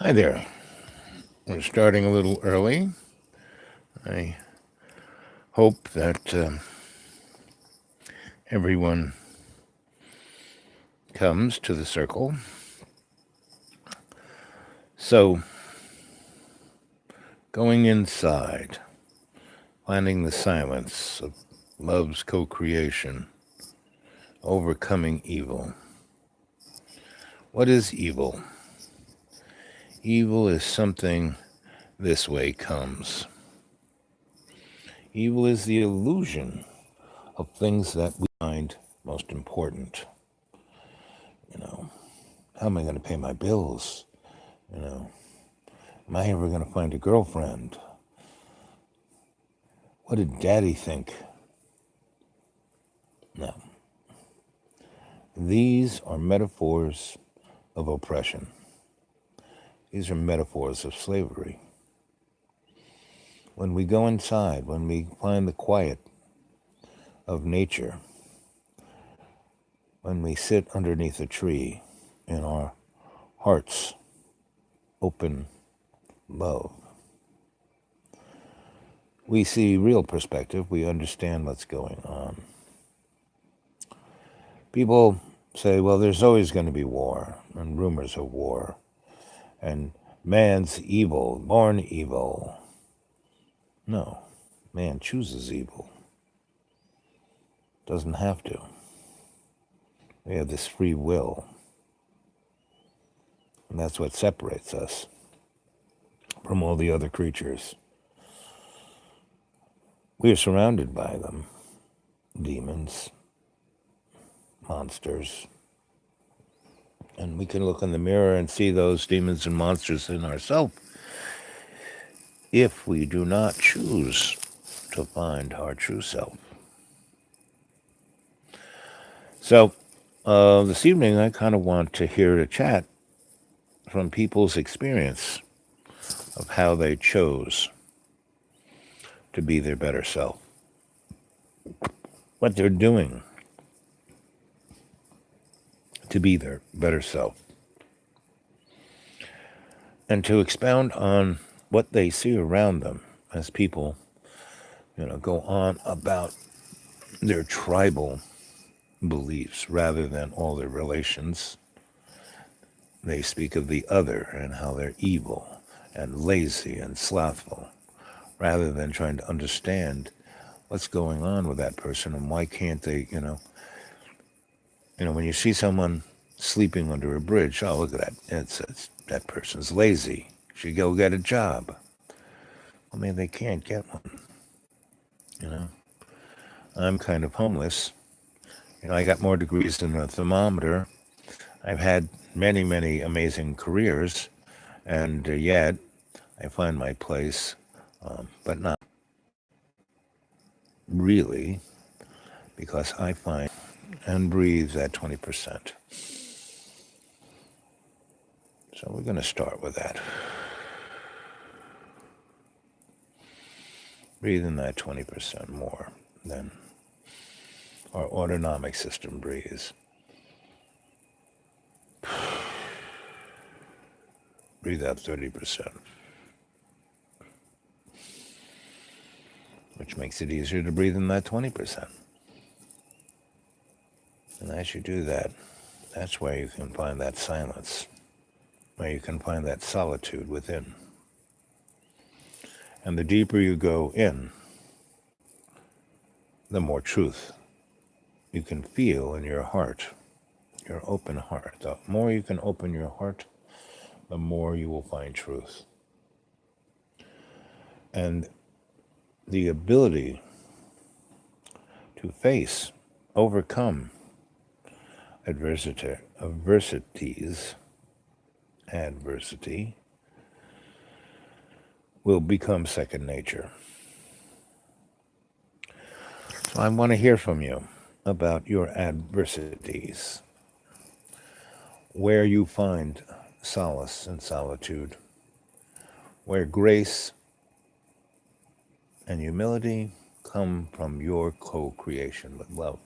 Hi there. We're starting a little early. I hope that everyone comes to the circle. So, going inside, finding the silence of love's co creation, overcoming evil. What is evil? Evil is something this way comes. Evil is the illusion of things that we find most important. You know, how am I going to pay my bills? You know, am I ever going to find a girlfriend? What did Daddy think? No. These are metaphors of oppression. These are metaphors of slavery. When we go inside, when we find the quiet of nature, when we sit underneath a tree in our hearts, open love, we see real perspective. We understand what's going on. People say, well, there's always going to be war and rumors of war. And man's evil, born evil. No, man chooses evil. Doesn't have to. We have this free will. And that's what separates us from all the other creatures. We are surrounded by them. Demons, monsters. And we can look in the mirror and see those demons and monsters in ourselves if we do not choose to find our true self. So, this evening, I kind of want to hear a chat from people's experience of how they chose to be their better self, what they're doing to be their better self, and to expound on what they see around them as people, go on about their tribal beliefs rather than all their relations. They speak of the other and how they're evil and lazy and slothful, rather than trying to understand what's going on with that person and why can't they, when you see someone sleeping under a bridge, oh, look at that. It's that person's lazy. Should go get a job. I mean, they can't get one. I'm kind of homeless. I got more degrees than a thermometer. I've had many, many amazing careers, and yet I find my place, but not really, because I find and breathe that 20%. So we're going to start with that. Breathe in that 20% more than our autonomic system breathes. Breathe out 30%, which makes it easier to breathe in that 20%. And as you do that, that's where you can find that silence, where you can find that solitude within. And the deeper you go in, the more truth you can feel in your heart, your open heart. The more you can open your heart, the more you will find truth. And the ability to face, overcome adversity will become second nature. So I want to hear from you about your adversities, where you find solace and solitude, where grace and humility come from your co-creation with love.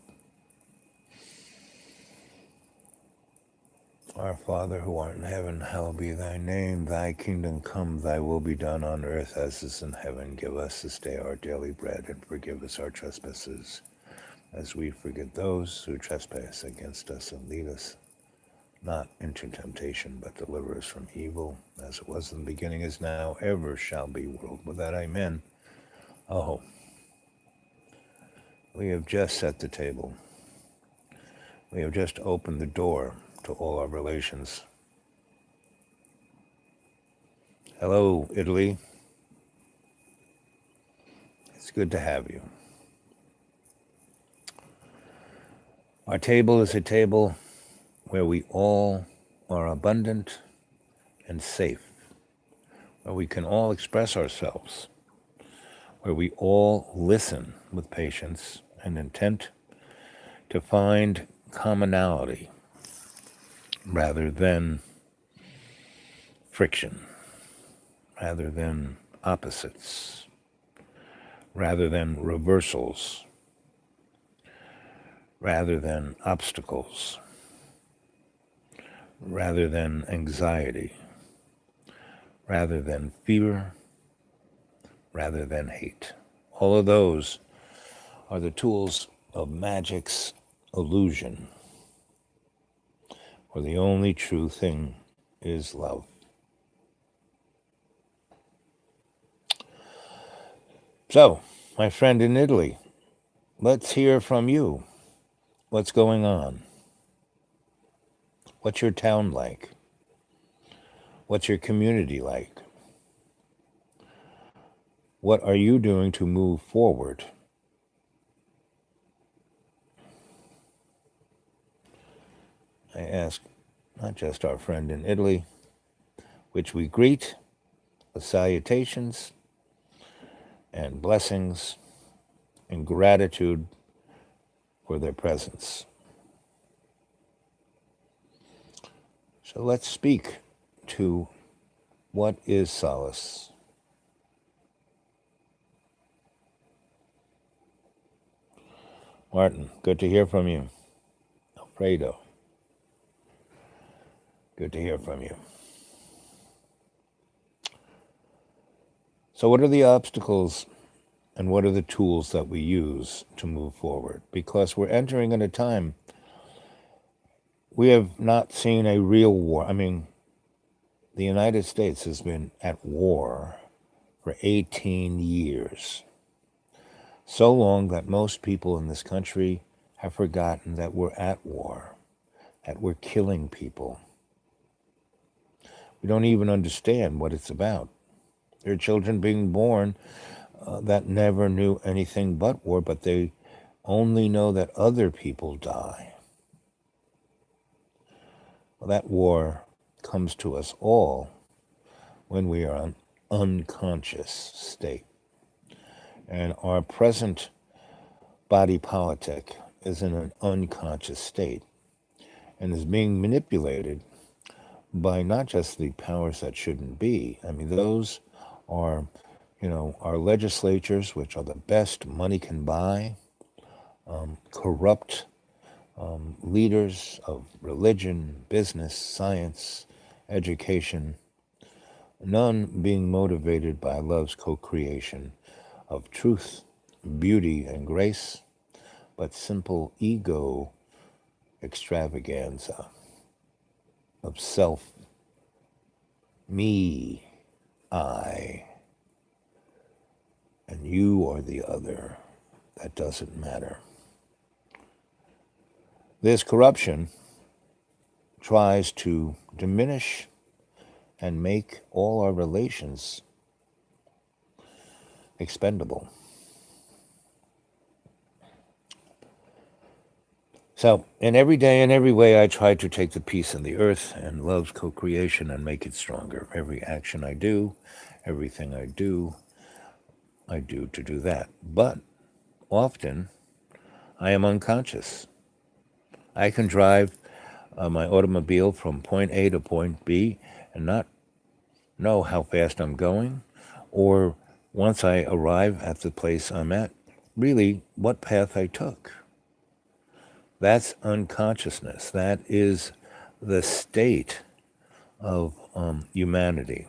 Our Father who art in heaven, hallowed be thy name. Thy kingdom come, thy will be done on earth as is in heaven. Give us this day our daily bread, and forgive us our trespasses, as we forgive those who trespass against us. And lead us not into temptation, but deliver us from evil, as it was in the beginning, is now, ever shall be, world without amen. Oh, we have just set the table. We have just opened the door to all our relations. Hello, Italy. It's good to have you. Our table is a table where we all are abundant and safe, where we can all express ourselves, where we all listen with patience and intent to find commonality rather than friction, rather than opposites, rather than reversals, rather than obstacles, rather than anxiety, rather than fear, rather than hate. All of those are the tools of magic's illusion, where the only true thing is love. So, my friend in Italy, let's hear from you. What's going on? What's your town like? What's your community like? What are you doing to move forward? I ask not just our friend in Italy, which we greet with salutations and blessings and gratitude for their presence. So let's speak to what is solace. Martin, good to hear from you. Alfredo, good to hear from you. So what are the obstacles and what are the tools that we use to move forward? Because we're entering in a time we have not seen a real war. I mean, the United States has been at war for 18 years. So long that most people in this country have forgotten that we're at war, that we're killing people. We don't even understand what it's about. There are children being born that never knew anything but war, but they only know that other people die. Well, that war comes to us all when we are in an unconscious state. And our present body politic is in an unconscious state and is being manipulated by not just the powers that shouldn't be. I mean, those are, our legislatures, which are the best money can buy, corrupt leaders of religion, business, science, education, none being motivated by love's co-creation of truth, beauty, and grace, but simple ego extravaganza of self, me, I, and you or the other. That doesn't matter. This corruption tries to diminish and make all our relations expendable. So, in every day and every way, I try to take the peace in the earth and love's co-creation and make it stronger. Every action I do, everything I do to do that. But often, I am unconscious. I can drive my automobile from point A to point B and not know how fast I'm going, or once I arrive at the place I'm at, really what path I took. That's unconsciousness. That is the state of humanity.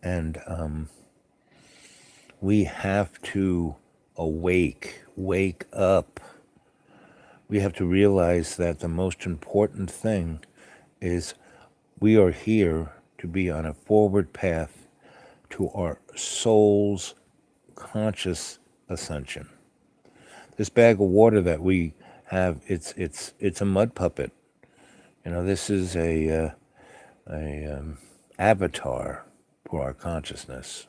And we have to wake up. We have to realize that the most important thing is we are here to be on a forward path to our soul's conscious ascension. This bag of water that we have, it's a mud puppet. This is a avatar for our consciousness,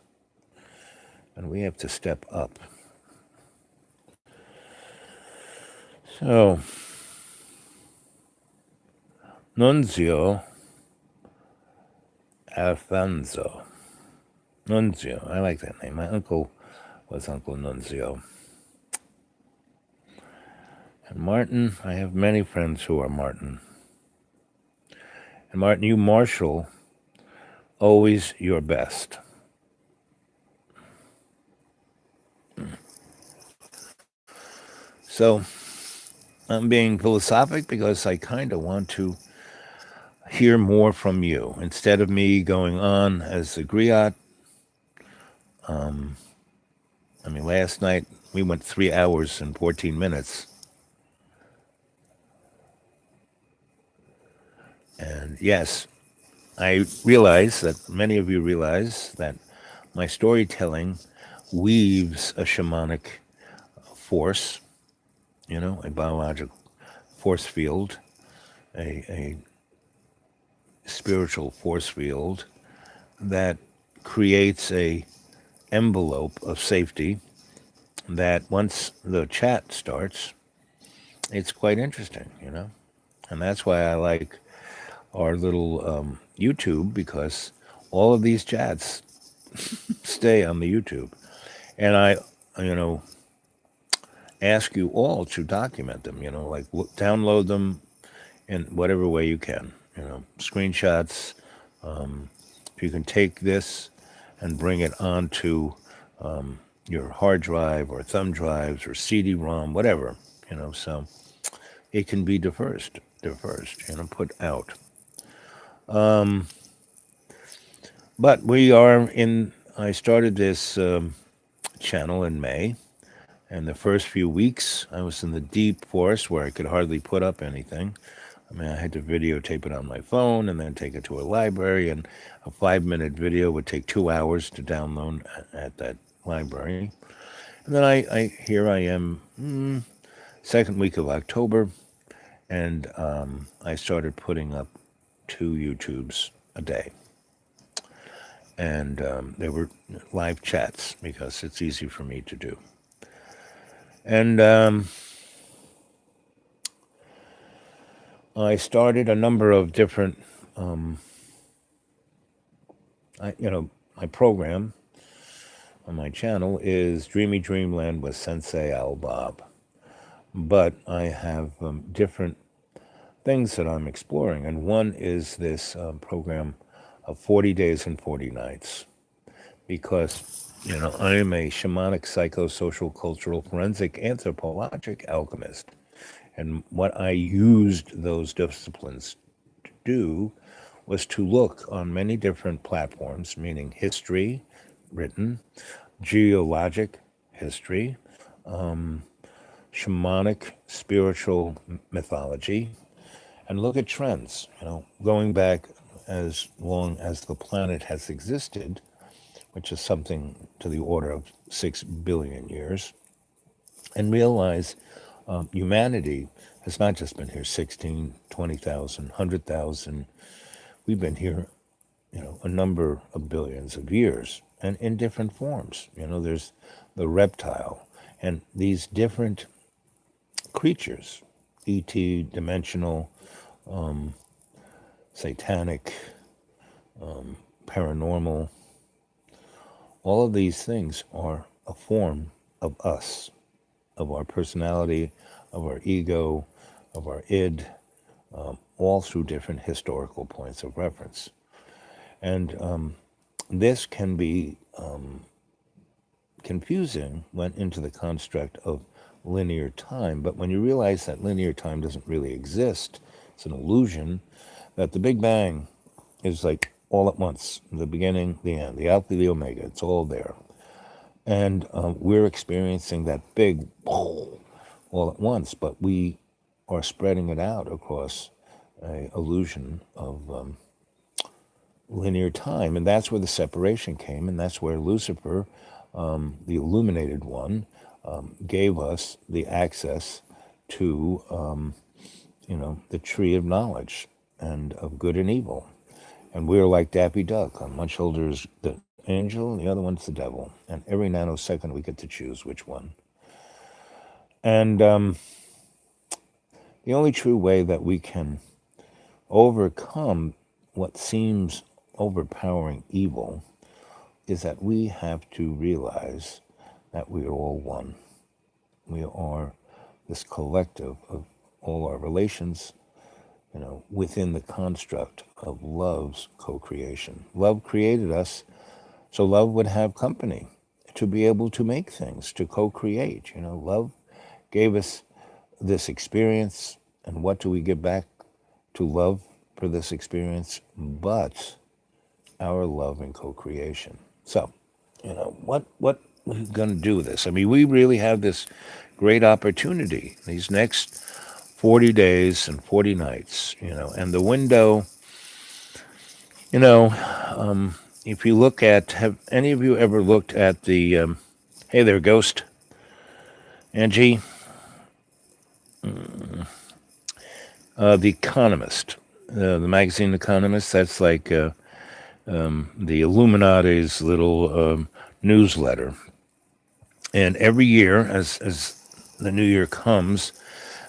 and we have to step up. So, Nunzio Alfonso. Nunzio, I like that name. My uncle was Uncle Nunzio. And Martin, I have many friends who are Martin. And Martin, you marshal always your best. So I'm being philosophic because I kind of want to hear more from you instead of me going on as a griot. Last night we went 3 hours and 14 minutes. And yes, I realize that many of you realize that my storytelling weaves a shamanic force, a biological force field, a spiritual force field that creates a envelope of safety that once the chat starts, it's quite interesting, And that's why I like our little YouTube, because all of these chats stay on the YouTube. And I, ask you all to document them, download them in whatever way you can, screenshots. If you can take this and bring it onto your hard drive or thumb drives or CD-ROM, whatever, so it can be dispersed, put out. But I started this channel in May, and the first few weeks I was in the deep forest where I could hardly put up anything. I had to videotape it on my phone and then take it to a library, and a 5-minute video would take 2 hours to download at that library. And then here I am, second week of October, and I started putting up 2 YouTubes a day. And they were live chats because it's easy for me to do. And I started a number of different, my program on my channel is Dreamy Dreamland with Sensei Al Bob. But I have different things that I'm exploring. And one is this program of 40 days and 40 nights. Because, I am a shamanic, psychosocial, cultural, forensic, anthropologic alchemist. And what I used those disciplines to do was to look on many different platforms, meaning history, written, geologic history, shamanic, spiritual mythology, and look at trends, going back as long as the planet has existed, which is something to the order of 6 billion years, and realize humanity has not just been here 16, 20,000, 100,000. We've been here, a number of billions of years, and in different forms. There's the reptile, and these different creatures, ET, dimensional, satanic, paranormal, all of these things are a form of us, of our personality, of our ego, of our id, all through different historical points of reference. And this can be confusing when into the construct of linear time, but when you realize that linear time doesn't really exist, It's an illusion that the Big Bang is like all at once, the beginning, the end, the alpha, the omega. It's all there. And we're experiencing that big all at once, but we are spreading it out across a illusion of linear time. And that's where the separation came, and that's where Lucifer, the illuminated one, gave us the access to, the tree of knowledge and of good and evil. And we're like Daffy Duck. On one shoulder is the angel, and the other one's the devil. And every nanosecond we get to choose which one. And the only true way that we can overcome what seems overpowering evil is that we have to realize that we are all one. We are this collective of all our relations, within the construct of love's co-creation. Love created us, so love would have company to be able to make things, to co-create. Love gave us this experience, and what do we give back to love for this experience? But our love and co-creation. So, what we're going to do with this? I mean, we really have this great opportunity these next 40 days and 40 nights, and the window, if you look at, have any of you ever looked at the, hey there, Ghost, Angie, The Economist, the magazine Economist, that's like the Illuminati's little newsletter. And every year, as the new year comes,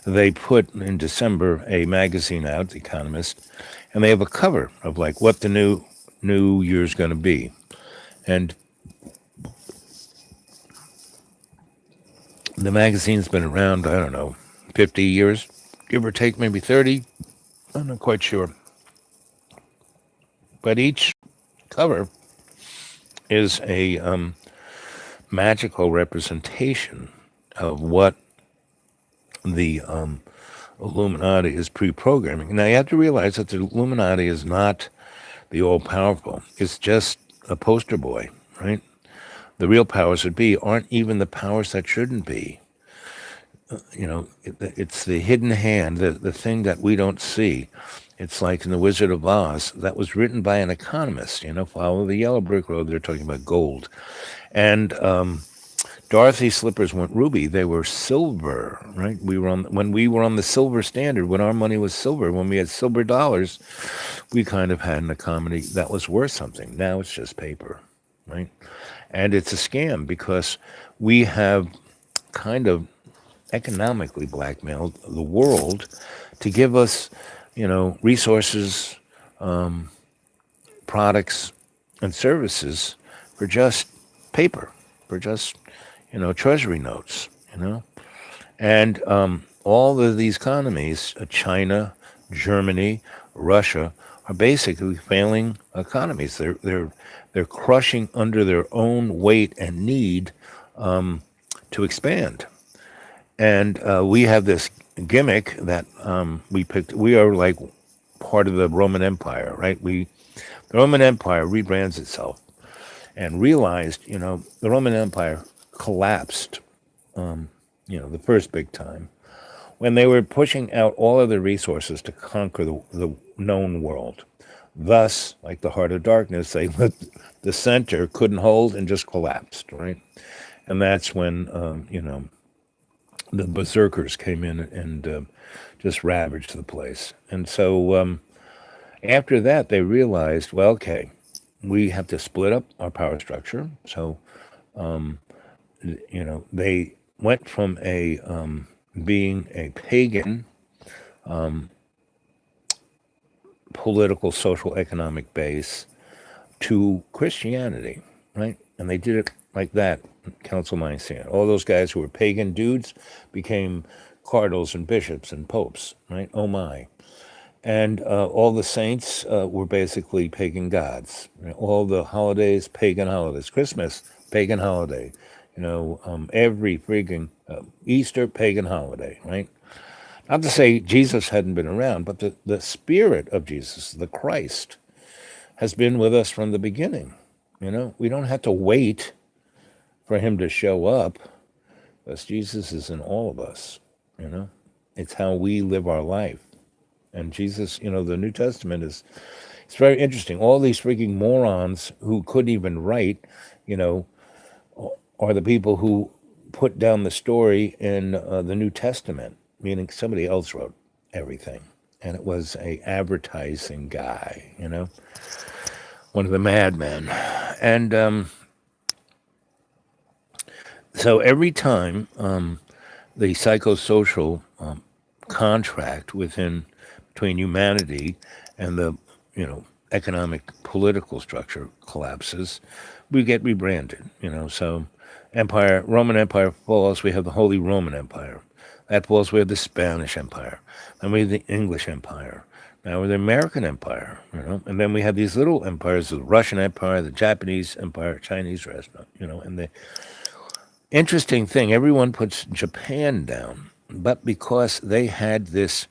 they put in December a magazine out, The Economist, and they have a cover of like what the new year's going to be. And the magazine's been around, I don't know, 50 years, give or take, maybe 30. I'm not quite sure. But each cover is a magical representation of what the Illuminati is pre-programming. Now, you have to realize that the Illuminati is not the all-powerful. It's just a poster boy, right? The real powers that be aren't even the powers that shouldn't be. It's the hidden hand, the thing that we don't see. It's like in The Wizard of Oz, that was written by an economist, follow the yellow brick road, they're talking about gold. And Dorothy's slippers weren't ruby, they were silver, right? When we were on the silver standard, when our money was silver, when we had silver dollars, we kind of had an economy that was worth something. Now it's just paper, right? And it's a scam because we have kind of economically blackmailed the world to give us, resources, products, and services for just paper, for just, treasury notes, And all of these economies, China, Germany, Russia, are basically failing economies. They're crushing under their own weight and need to expand. And we have this gimmick that we picked. We are like part of the Roman Empire, right? The Roman Empire rebrands itself and realized, the Roman Empire collapsed, the first big time, when they were pushing out all of their resources to conquer the known world. Thus, like the heart of darkness, the center couldn't hold and just collapsed, right? And that's when, the berserkers came in and just ravaged the place. And so after that, they realized, well, okay, we have to split up our power structure. So, they went from being a pagan political, social, economic base to Christianity, right? And they did it like that, Council Nicene. All those guys who were pagan dudes became cardinals and bishops and popes, right? Oh my. And all the saints were basically pagan gods. All the holidays, pagan holidays. Christmas, pagan holiday. Every freaking Easter, pagan holiday, right? Not to say Jesus hadn't been around, but the spirit of Jesus, the Christ, has been with us from the beginning. We don't have to wait for him to show up, because Jesus is in all of us. You know, it's how we live our life. And Jesus, the New Testament it's very interesting. All these freaking morons who couldn't even write, you know, are the people who put down the story in the New Testament, meaning somebody else wrote everything. And it was a advertising guy, one of the madmen. And so every time the psychosocial contract between humanity and the economic political structure collapses, we get rebranded. So Roman Empire falls, we have the Holy Roman Empire. That falls, we have the Spanish Empire. Then we have the English Empire. Now we're the American Empire, and then we have these little empires, the Russian Empire, the Japanese Empire, Chinese restaurant, and the interesting thing, everyone puts Japan down, but because they had this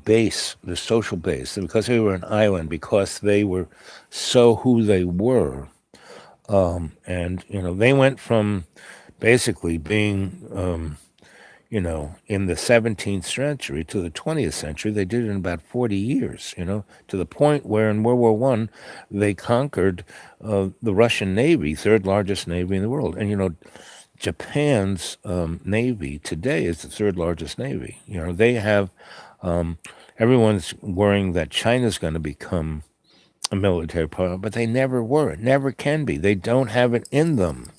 base, the social base, because they were an island, because they were so who they were, and they went from basically being in the 17th century to the 20th century. They did it in about 40 years, to the point where in World War One they conquered the Russian Navy, third largest navy in the world. And Japan's navy today is the third largest navy. They have everyone's worrying that China's going to become a military power, but they never were. It never can be. They don't have it in them.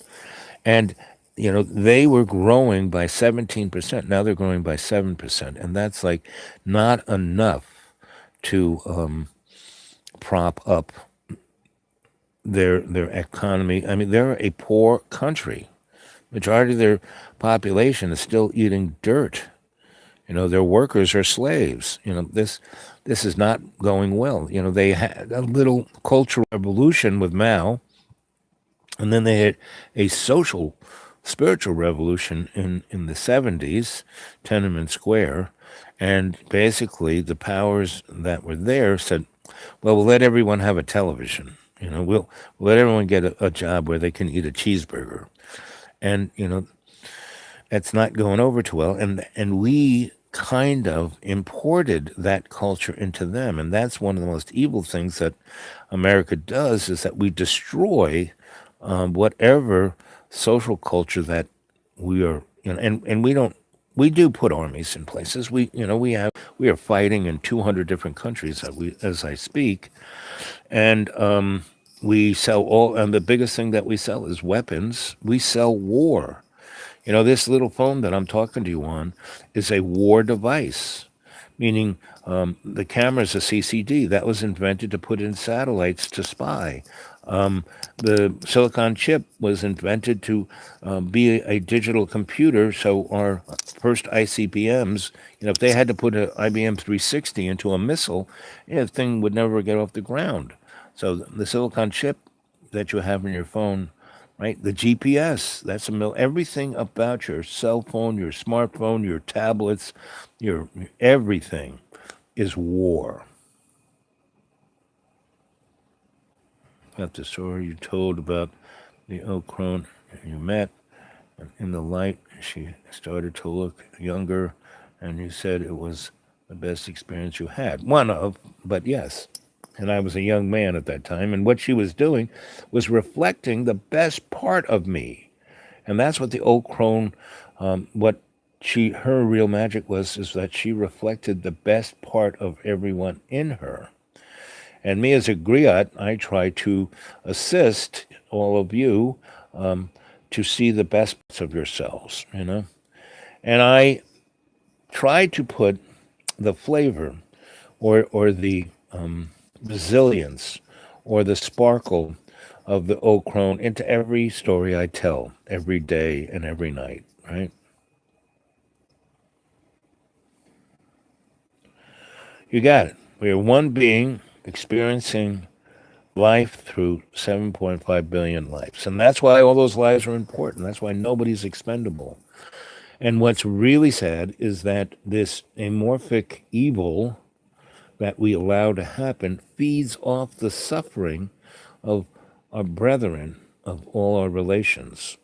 And they were growing by 17%. Now they're growing by 7%, and that's like not enough to prop up their economy. I mean, they're a poor country. Majority of their population is still eating dirt. Their workers are slaves. This is not going well. They had a little cultural revolution with Mao, and then they had a spiritual revolution in the 70s, Tiananmen Square, and basically the powers that were there said, well, we'll let everyone have a television. We'll let everyone get a job where they can eat a cheeseburger. And, that's not going over too well. And we kind of imported that culture into them. And that's one of the most evil things that America does, is that we destroy whatever social culture that we are, and we do put armies in places. We are fighting in 200 different countries as I speak. And we sell and the biggest thing that we sell is weapons. We sell war. This little phone that I'm talking to you on is a war device, meaning the camera's a CCD. That was invented to put in satellites to spy. The silicon chip was invented to be a digital computer. So our first ICBMs, if they had to put an IBM 360 into a missile, the thing would never get off the ground. So the silicon chip that you have in your phone, right? The GPS, that's everything about your cell phone, your smartphone, your tablets, your everything is war. Got the story you told about the oak crone you met, and in the light she started to look younger, and you said it was the best experience you had. One of, but yes. And I was a young man at that time, and what she was doing was reflecting the best part of me. And that's what the oak crone, her real magic is that she reflected the best part of everyone in her. And me as a griot, I try to assist all of you to see the best parts of yourselves, And I try to put the flavor or the resilience or the sparkle of the oak crone into every story I tell, every day and every night, right? You got it. We are one being experiencing life through 7.5 billion lives. And that's why all those lives are important. That's why nobody's expendable. And what's really sad is that this amorphic evil that we allow to happen feeds off the suffering of our brethren, of all our relations.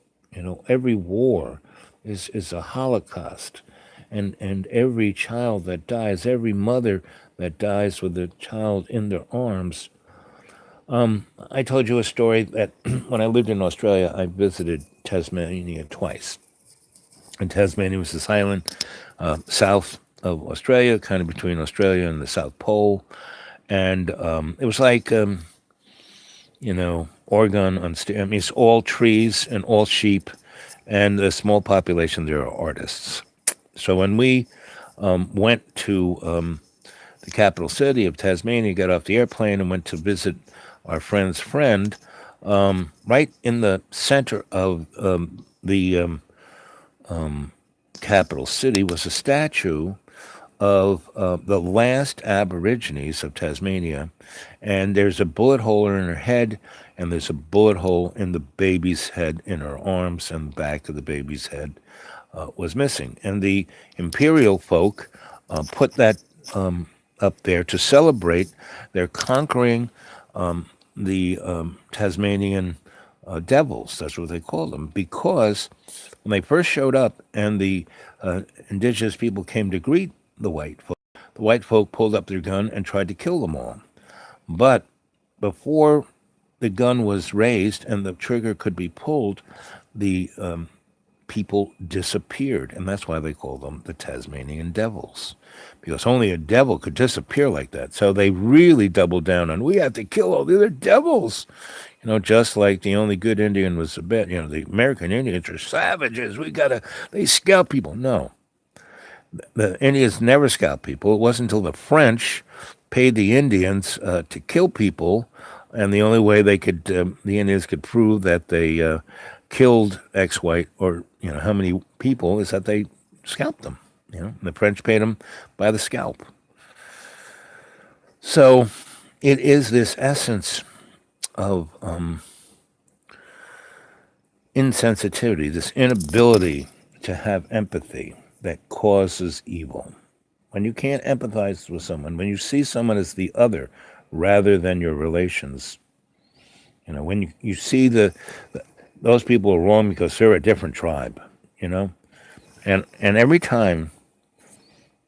Every war is a holocaust. And every child that dies, every mother that dies with a child in their arms. I told you a story that when I lived in Australia, I visited Tasmania twice. And Tasmania was this island south of Australia, kind of between Australia and the South Pole. And it was like, Oregon on I mean, it's all trees and all sheep, and a small population there are artists. So when we went to the capital city of Tasmania, got off the airplane and went to visit our friend's friend, right in the center of the capital city was a statue of the last Aborigines of Tasmania, and there's a bullet hole in her head, and there's a bullet hole in the baby's head, in her arms, and the back of the baby's head was missing. And the imperial folk put that up there to celebrate their conquering the Tasmanian devils. That's what they call them, because when they first showed up and the indigenous people came to greet the white folk pulled up their gun and tried to kill them all. But before the gun was raised and the trigger could be pulled, the people disappeared. And that's why they call them the Tasmanian devils, because only a devil could disappear like that. So they really doubled down on, we have to kill all the other devils. Just like the only good Indian was the American Indians are savages. They scalp people. No. The Indians never scalped people. It wasn't until the French paid the Indians to kill people, and the only way the Indians could prove that they killed X white or how many people is that they scalped them. And the French paid them by the scalp. So it is this essence of insensitivity, this inability to have empathy that causes evil. When you can't empathize with someone, when you see someone as the other rather than your relations, when you see those people are wrong because they're a different tribe, and every time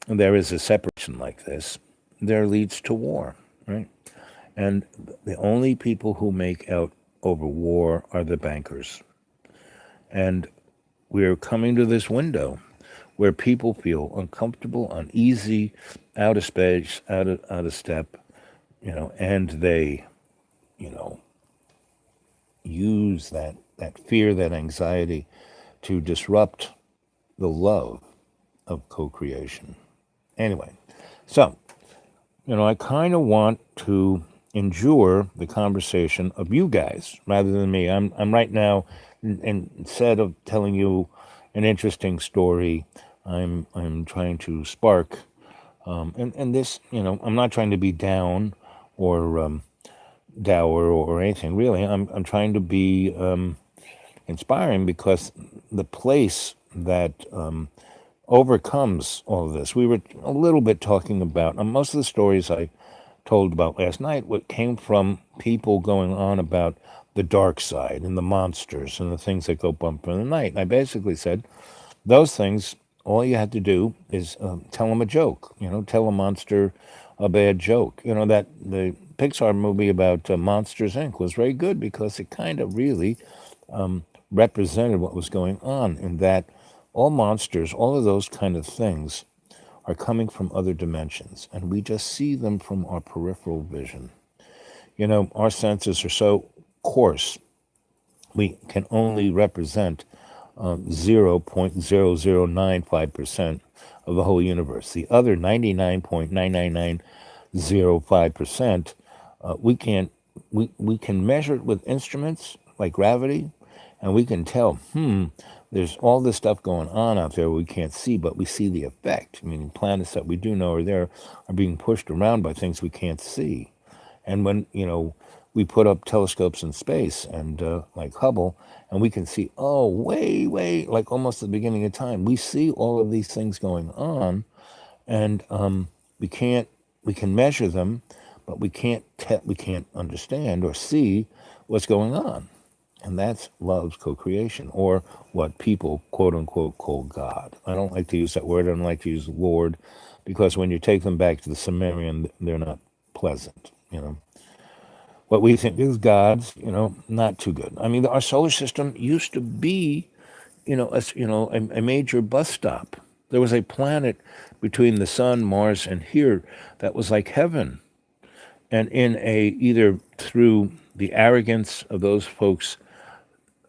there is a separation like this, there leads to war, right? And the only people who make out over war are the bankers. And we're coming to this window where people feel uncomfortable, uneasy, out of space, out of step, and they, use that fear, that anxiety to disrupt the love of co-creation. Anyway, so, I kind of want to endure the conversation of you guys rather than me. I'm right now, instead of telling you an interesting story, I'm trying to spark, and this, I'm not trying to be down or dour or anything really. I'm trying to be inspiring, because the place that overcomes all of this. We were a little bit talking about most of the stories I told about last night. What came from people going on about the dark side and the monsters and the things that go bump in the night. And I basically said, those things, all you have to do is tell them a joke. Tell a monster a bad joke. That the Pixar movie about Monsters Inc. was very good, because it kind of really represented what was going on, in that all monsters, all of those kind of things are coming from other dimensions, and we just see them from our peripheral vision. Our senses are so coarse, we can only represent 0.0095% of the whole universe. The other 99.99905%, we can measure it with instruments like gravity, and we can tell, there's all this stuff going on out there we can't see, but we see the effect. Planets that we do know are there are being pushed around by things we can't see. And when, we put up telescopes in space and like Hubble, and we can see, oh, way, like almost at the beginning of time. We see all of these things going on, and we can't, we can measure them, but we can't understand or see what's going on. And that's love's co-creation, or what people, quote unquote, call God. I don't like to use that word. I don't like to use Lord, because when you take them back to the Sumerian, they're not pleasant, you know. What we think is God's, you know, not too good. I mean, our solar system used to be, a major bus stop. There was a planet between the sun, Mars, and here that was like heaven. And either through the arrogance of those folks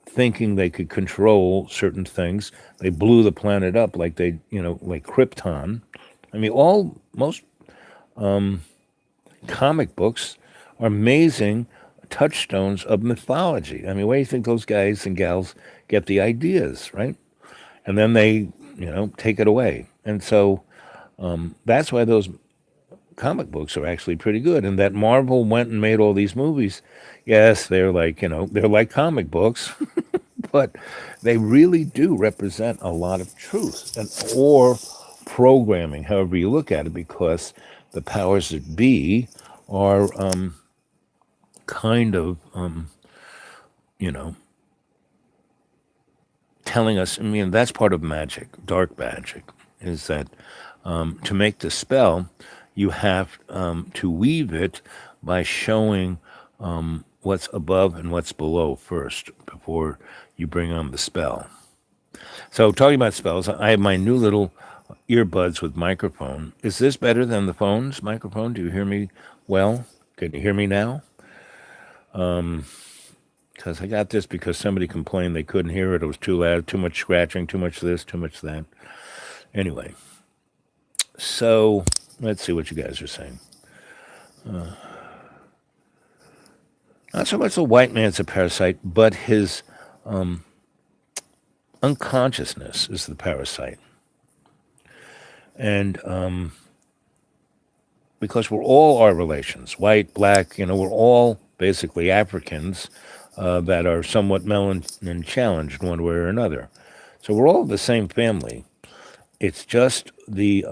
thinking they could control certain things, they blew the planet up like like Krypton. I mean, most comic books are amazing touchstones of mythology. I mean, where do you think those guys and gals get the ideas, right? And then they, take it away. And so that's why those comic books are actually pretty good. And that Marvel went and made all these movies. Yes, they're like, they're like comic books, but they really do represent a lot of truth or programming, however you look at it, because the powers that be are kind of, telling us. I mean, that's part of magic, dark magic, is that to make the spell, you have to weave it by showing what's above and what's below first before you bring on the spell. So talking about spells, I have my new little earbuds with microphone. Is this better than the phone's microphone? Do you hear me well? Can you hear me now? Because I got this because somebody complained they couldn't hear it. It was too loud, too much scratching, too much this, too much that. Anyway, so let's see what you guys are saying. Not so much the white man's a parasite, but his unconsciousness is the parasite. And because we're all our relations, white, black, we're all basically Africans that are somewhat melanin challenged one way or another. So we're all the same family. It's just the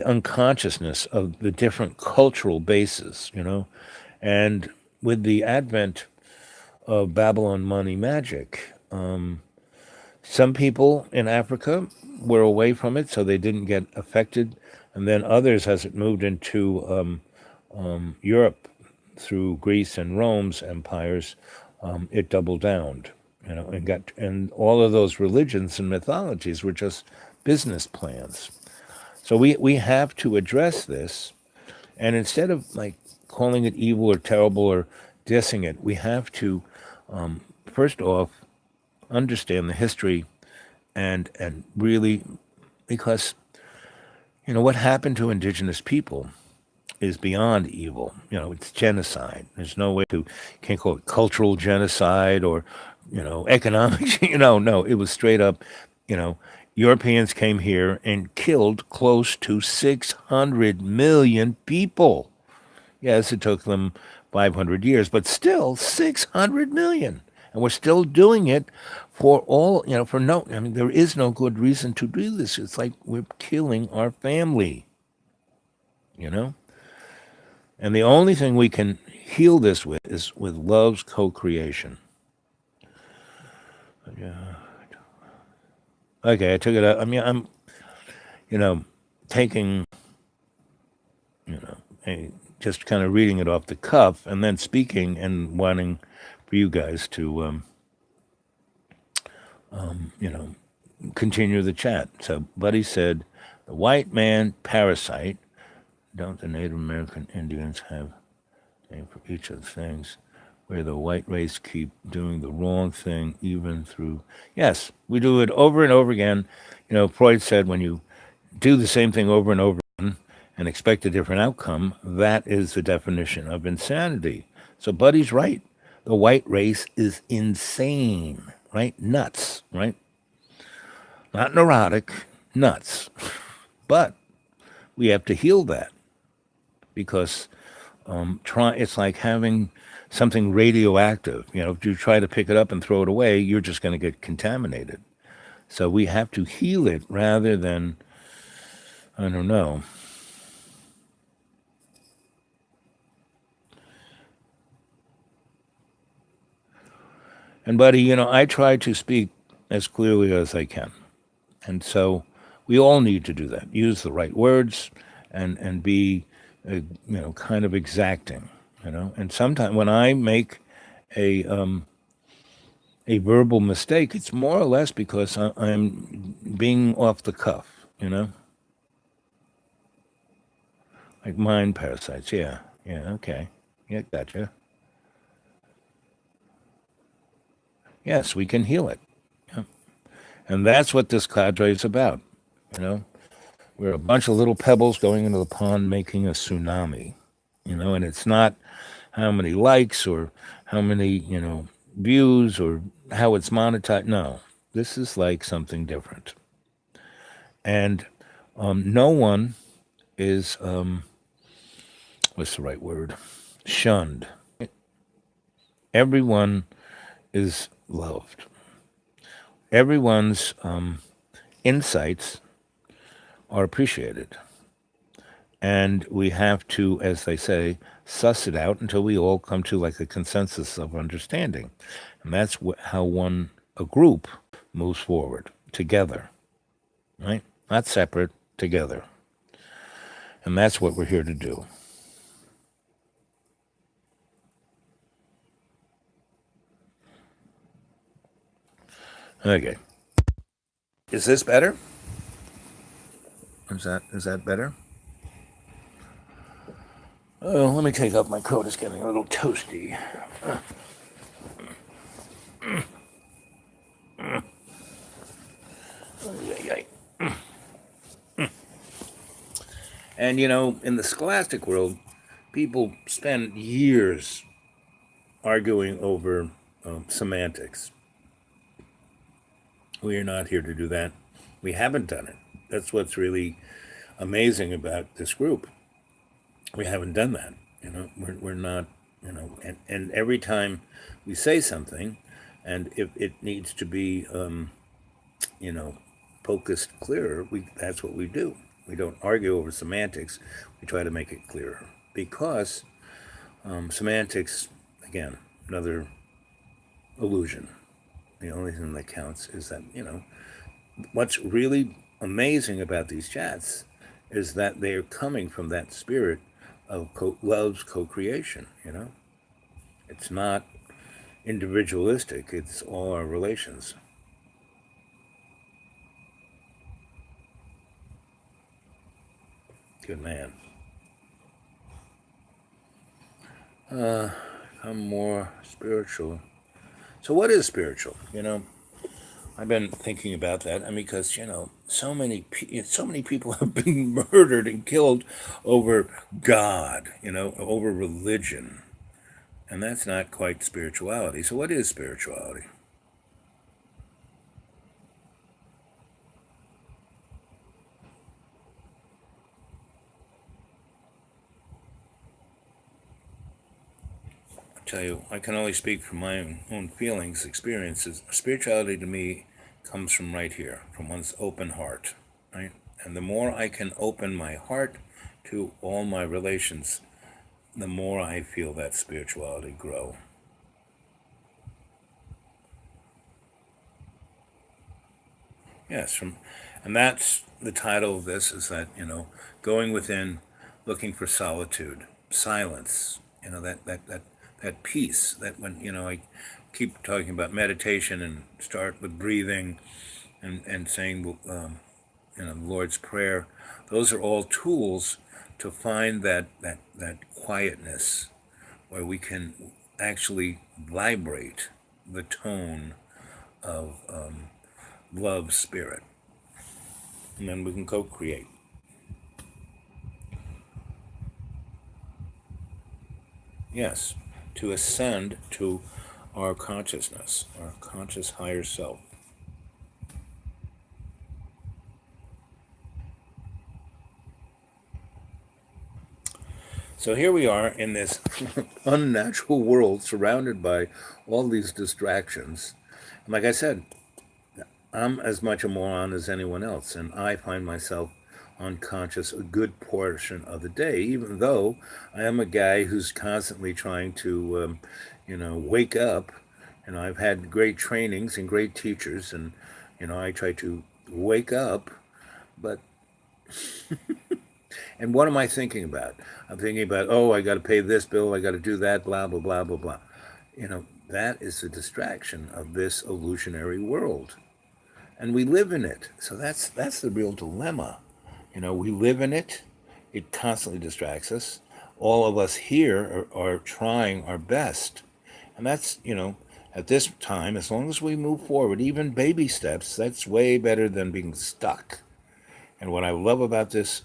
unconsciousness of the different cultural bases, And with the advent of Babylon money magic, some people in Africa were away from it, so they didn't get affected. And then others, as it moved into Europe through Greece and Rome's empires, it doubled down, and all of those religions and mythologies were just business plans. So we have to address this, and instead of like calling it evil or terrible or dissing it, we have to first off understand the history and really, because what happened to indigenous people is beyond evil. It's genocide. There's no way to, can't call it cultural genocide or economic. No, it was straight up. Europeans came here and killed close to 600 million people. Yes, it took them 500 years, but still 600 million. And we're still doing it for all, for no, I mean, there is no good reason to do this. It's like we're killing our family, And the only thing we can heal this with is with love's co-creation. Yeah. Okay, I took it out. I mean, I'm, taking, just kind of reading it off the cuff and then speaking and wanting for you guys to, continue the chat. So Buddy said, the white man parasite, don't the Native American Indians have a name for each of the things, where the white race keep doing the wrong thing even through... Yes, we do it over and over again. Freud said when you do the same thing over and over again and expect a different outcome, that is the definition of insanity. So Buddy's right. The white race is insane, right? Nuts, right? Not neurotic, nuts. But we have to heal that because It's like having something radioactive. If you try to pick it up and throw it away, you're just going to get contaminated. So we have to heal it rather than, I don't know. And buddy, I try to speak as clearly as I can. And so we all need to do that. Use the right words and be, kind of exacting, And sometimes when I make a verbal mistake, it's more or less because I'm being off the cuff, like mind parasites. Yeah, yeah, okay, yeah, gotcha. Yes, we can heal it, yeah. And that's what this cadre is about. You know, we're a bunch of little pebbles going into the pond, making a tsunami. And it's not how many likes or how many views or how it's monetized. No, this is like something different. And no one is what's the right word? Shunned. Everyone is loved. Everyone's insights are appreciated. And we have to, as they say, suss it out until we all come to like a consensus of understanding. And that's how a group moves forward together, right? Not separate, together. And that's what we're here to do. Okay. Is this better? Is that better? Oh, let me take off my coat. It's getting a little toasty. And in the scholastic world, people spend years arguing over semantics. We are not here to do that. We haven't done it. That's what's really amazing about this group. We haven't done that. We're not, and every time we say something, and if it needs to be, focused clearer, that's what we do. We don't argue over semantics. We try to make it clearer because semantics, again, another illusion. The only thing that counts is that, what's really amazing about these chats is that they're coming from that spirit of love's co-creation, It's not individualistic, it's all our relations. Good man. I'm more spiritual. So what is spiritual? I've been thinking about that, and because so many people have been murdered and killed over God, over religion, and that's not quite spirituality. So what is spirituality? I tell you, I can only speak from my own feelings, experiences. Spirituality to me comes from right here, from one's open heart, right? And the more I can open my heart to all my relations, the more I feel that spirituality grow. Yes, and that's the title of this is that, going within, looking for solitude, silence, that peace, that when, I keep talking about meditation and start with breathing and saying, the Lord's Prayer. Those are all tools to find that quietness where we can actually vibrate the tone of love spirit. And then we can co-create. Yes, to ascend to our consciousness, our conscious higher self. So here we are in this unnatural world surrounded by all these distractions. And like I said, I'm as much a moron as anyone else, and I find myself unconscious a good portion of the day, even though I am a guy who's constantly trying to, wake up. I've had great trainings and great teachers, and, I try to wake up, but, and what am I thinking about? I'm thinking about, oh, I got to pay this bill, I got to do that, blah, blah, blah, blah, blah. That is the distraction of this illusionary world, and we live in it. So that's the real dilemma. We live in it. It constantly distracts us. All of us here are trying our best, and that's at this time, as long as we move forward, even baby steps, that's way better than being stuck. And what I love about this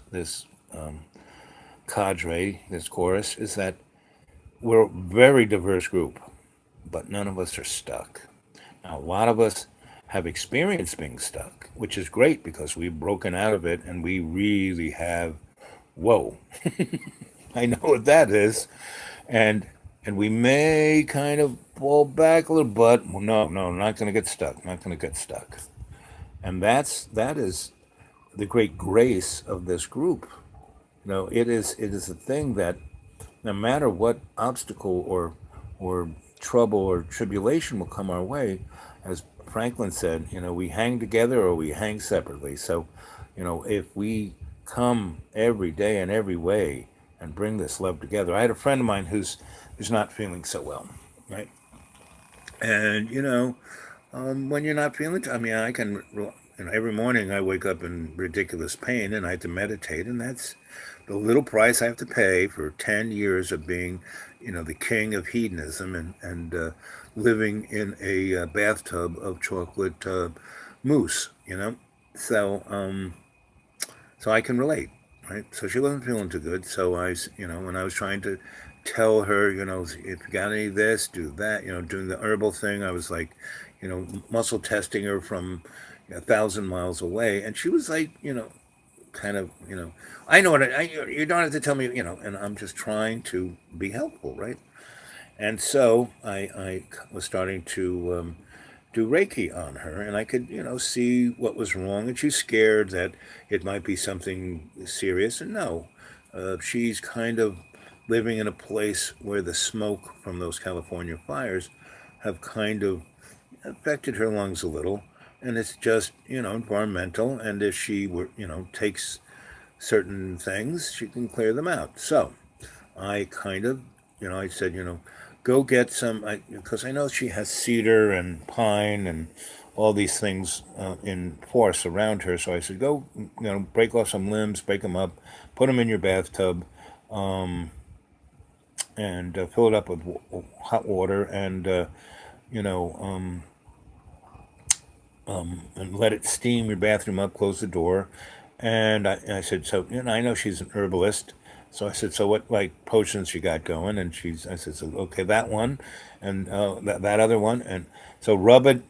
cadre, this chorus, is that we're a very diverse group, but none of us are stuck. Now, a lot of us have experienced being stuck, which is great because we've broken out of it and we really have, whoa, I know what that is. And and we may kind of fall back a little, but no, not going to get stuck, not going to get stuck. And that is the great grace of this group. It is a thing that no matter what obstacle or trouble or tribulation will come our way, as Franklin said, we hang together or we hang separately. So, if we come every day in every way and bring this love together. I had a friend of mine who's not feeling so well, right? And when you're not feeling, I mean, I can, every morning I wake up in ridiculous pain and I have to meditate, and that's the little price I have to pay for 10 years of being, the king of hedonism and living in a bathtub of chocolate mousse, So, so I can relate, right? So she wasn't feeling too good. So when I was trying to tell her, if you got any of this, do that, doing the herbal thing, I was like, muscle testing her from 1,000 miles away, and she was like, kind of, I know you don't have to tell me, and I'm just trying to be helpful, right? And so I was starting to do Reiki on her, and I could, see what was wrong, and she's scared that it might be something serious, and no, she's kind of living in a place where the smoke from those California fires have kind of affected her lungs a little, and it's just, environmental, and if she were, takes certain things, she can clear them out. So I kind of, I said, go get some, because I know she has cedar and pine and all these things in forest around her. So I said, go, break off some limbs, break them up, put them in your bathtub, and fill it up with hot water, and you know, um, and let it steam your bathroom up. Close the door, and I said, so I know she's an herbalist, so I said, so what like potions you got going? And I said, so okay, that one, and that other one, and so rub it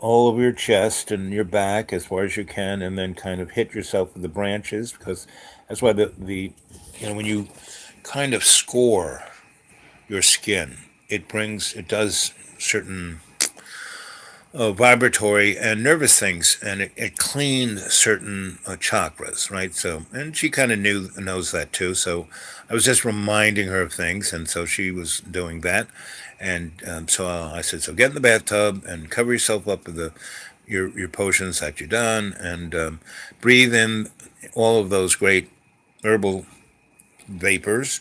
all over your chest and your back as far as you can, and then kind of hit yourself with the branches, because that's why the when you kind of score your skin, it does certain vibratory and nervous things, and it cleaned certain chakras, right? So, and she kind of knows that too. So, I was just reminding her of things, and so she was doing that, and so I said, so get in the bathtub and cover yourself up with your potions that you've done, and breathe in all of those great herbal vapors,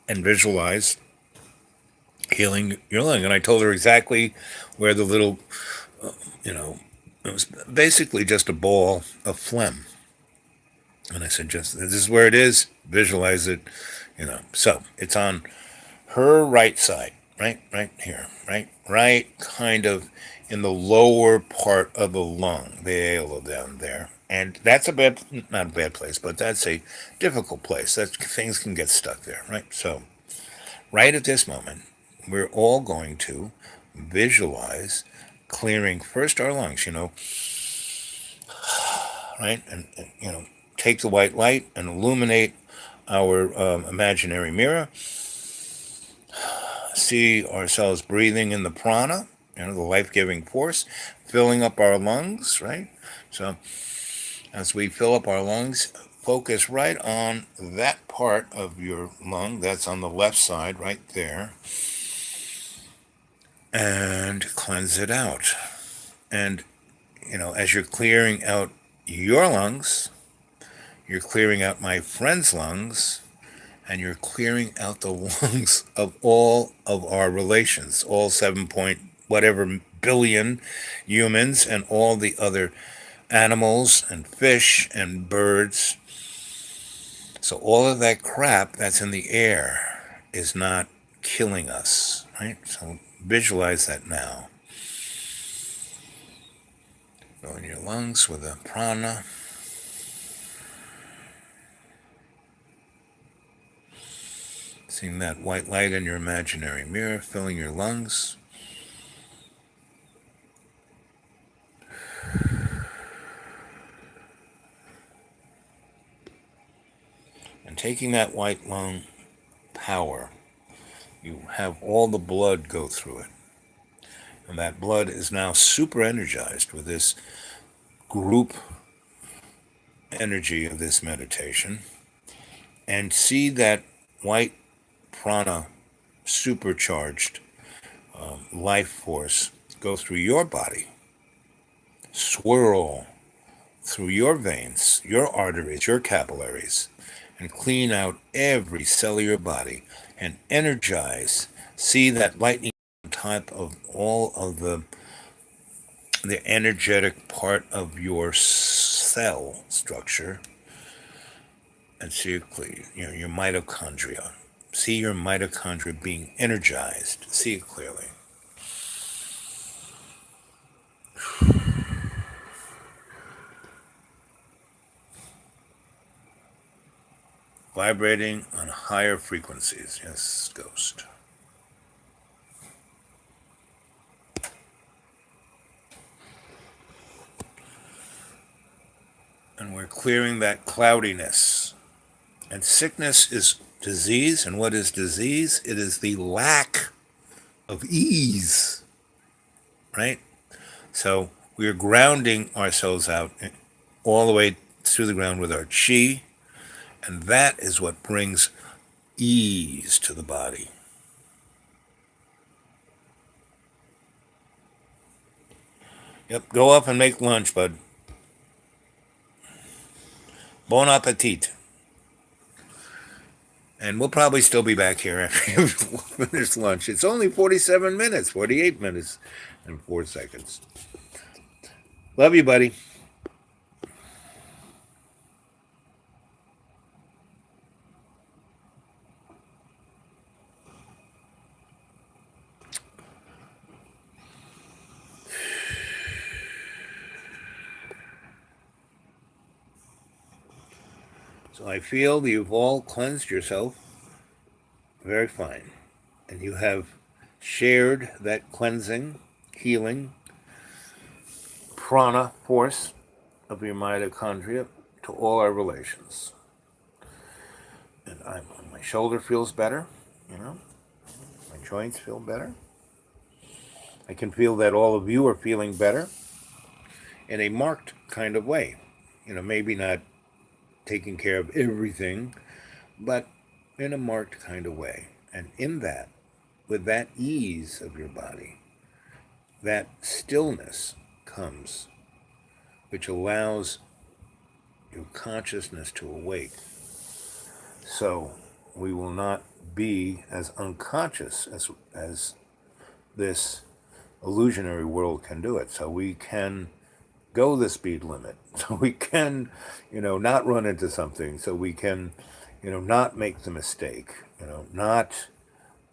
and visualize healing your lung. And I told her exactly where the little you know, it was basically just a ball of phlegm. And I said, just this is where it is. Visualize it. So it's on her right side, right here, right, kind of in the lower part of the lung, the aorta down there. And that's not a bad place, but that's a difficult place. That things can get stuck there, right? So right at this moment, we're all going to visualize clearing first our lungs, right? And take the white light and illuminate our imaginary mirror, see ourselves breathing in the prana, the life-giving force, filling up our lungs, right? So as we fill up our lungs, focus right on that part of your lung that's on the left side, right there, and cleanse it out. And, as you're clearing out your lungs, you're clearing out my friend's lungs, and you're clearing out the lungs of all of our relations, all 7 point whatever billion humans and all the other animals and fish and birds. So all of that crap that's in the air is not killing us, right? So visualize that now. Go in your lungs with the prana. Seeing that white light in your imaginary mirror filling your lungs. And taking that white lung power, you have all the blood go through it. And that blood is now super energized with this group energy of this meditation. And see that white prana supercharged life force go through your body, swirl through your veins, your arteries, your capillaries, and clean out every cell of your body and energize. See that lightning on top of all of the energetic part of your cell structure, and see it clear, your mitochondria. See your mitochondria being energized. See it clearly. Vibrating on higher frequencies. Yes, ghost. And we're clearing that cloudiness. And sickness is disease. And what is disease? It is the lack of ease, right? So we're grounding ourselves out all the way through the ground with our chi. And that is what brings ease to the body. Yep, go up and make lunch, bud. Bon appetit. And we'll probably still be back here after you finish lunch. It's only 47 minutes, 48 minutes, and 4 seconds. Love you, buddy. So I feel that you've all cleansed yourself very fine. And you have shared that cleansing, healing, prana force of your mitochondria to all our relations. And my shoulder feels better, my joints feel better. I can feel that all of you are feeling better in a marked kind of way. Maybe not taking care of everything, but in a marked kind of way. And in that, with that ease of your body, that stillness comes, which allows your consciousness to awake. So we will not be as unconscious as this illusionary world can do it. So we can go the speed limit. So we can, not run into something. So we can, not make the mistake, not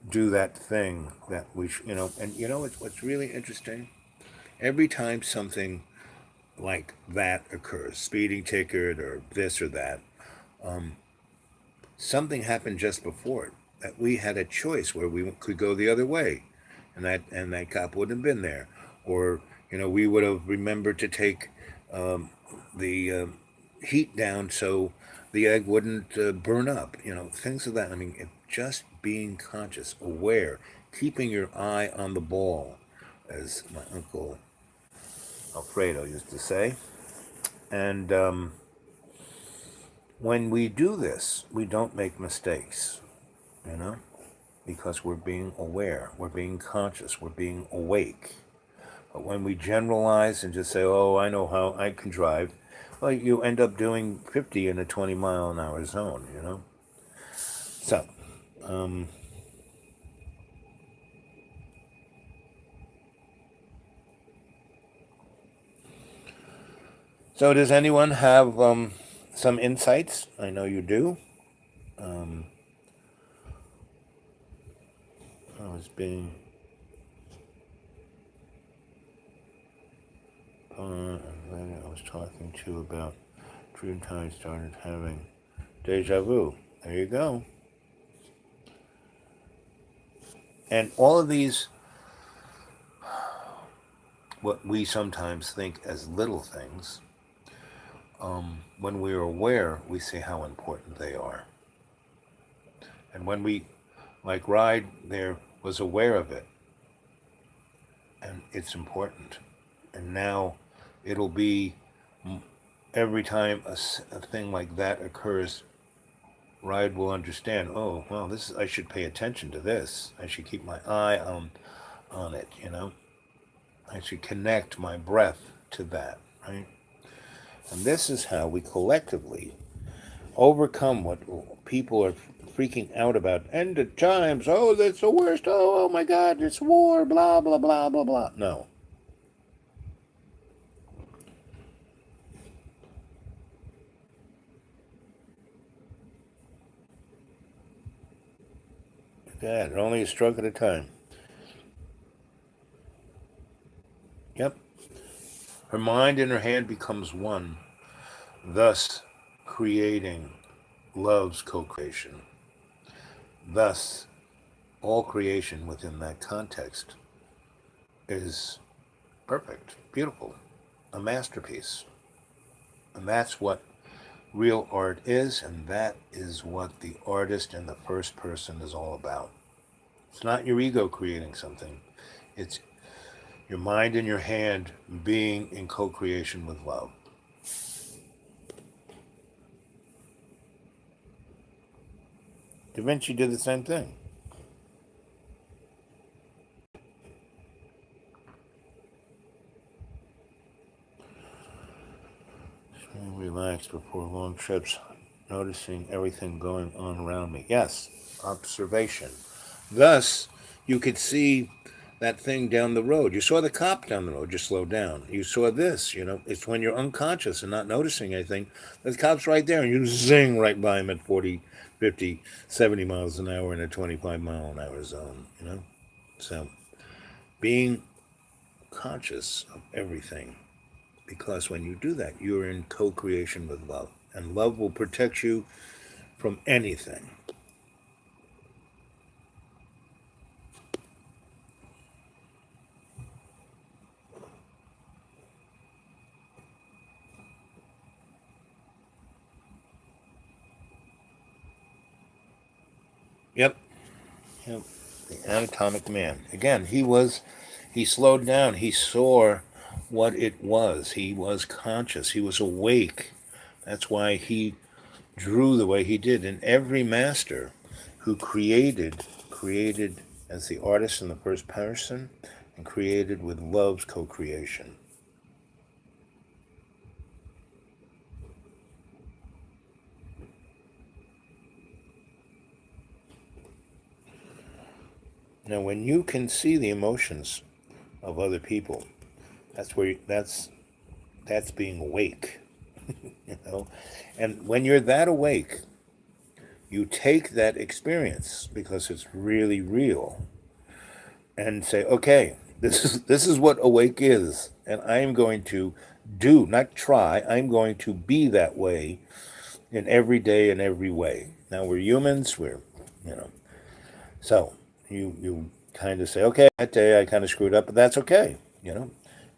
do that thing that we, and what's really interesting? Every time something like that occurs, speeding ticket or this or that, something happened just before it that we had a choice where we could go the other way, and that cop wouldn't have been there, or we would have remembered to take the heat down so the egg wouldn't burn up, things of that. I mean, just being conscious, aware, keeping your eye on the ball, as my uncle Alfredo used to say. And when we do this, we don't make mistakes, you know, because we're being aware, we're being conscious, we're being awake. But when we generalize and just say, oh, I know how I can drive, well, you end up doing 50 in a 20-mile-an-hour zone, So, so does anyone have some insights? I know you do. I was being... I was talking to about dream time started having deja vu. There you go. And all of these, what we sometimes think as little things, when we're aware, we see how important they are. And when we, like Ride there, was aware of it, and it's important. And now it'll be every time a thing like that occurs, Ride will understand, oh, well, I should pay attention to this. I should keep my eye on it, I should connect my breath to that, right? And this is how we collectively overcome what people are freaking out about. End of times. Oh, that's the worst. Oh my God, it's war. Blah, blah, blah, blah, blah. No. God, only a stroke at a time. Yep. Her mind and her hand becomes one, thus creating love's co-creation. Thus, all creation within that context is perfect, beautiful, a masterpiece. And that's what real art is, and that is what the artist in the first person is all about. It's not your ego creating something. It's your mind and your hand being in co-creation with love. Da Vinci did the same thing. Relax before long trips, noticing everything going on around me. Yes, observation. Thus, you could see that thing down the road. You saw the cop down the road, you slowed down. You saw this, it's when you're unconscious and not noticing anything. The cop's right there and you zing right by him at 40, 50, 70 miles an hour in a 25-mile-an-hour zone, So, being conscious of everything. Because when you do that, you're in co-creation with love. And love will protect you from anything. Yep. The anatomic man. Again, he slowed down. He saw what it was. He was conscious. He was awake. That's why he drew the way he did. And every master who created as the artist in the first person and created with love's co-creation. Now, when you can see the emotions of other people, that's being awake, And when you're that awake, you take that experience because it's really real, and say, okay, this is what awake is, and I am going to do, not try. I'm going to be that way in every day in every way. Now we're humans. So you kind of say, okay, that day I kind of screwed up, but that's okay.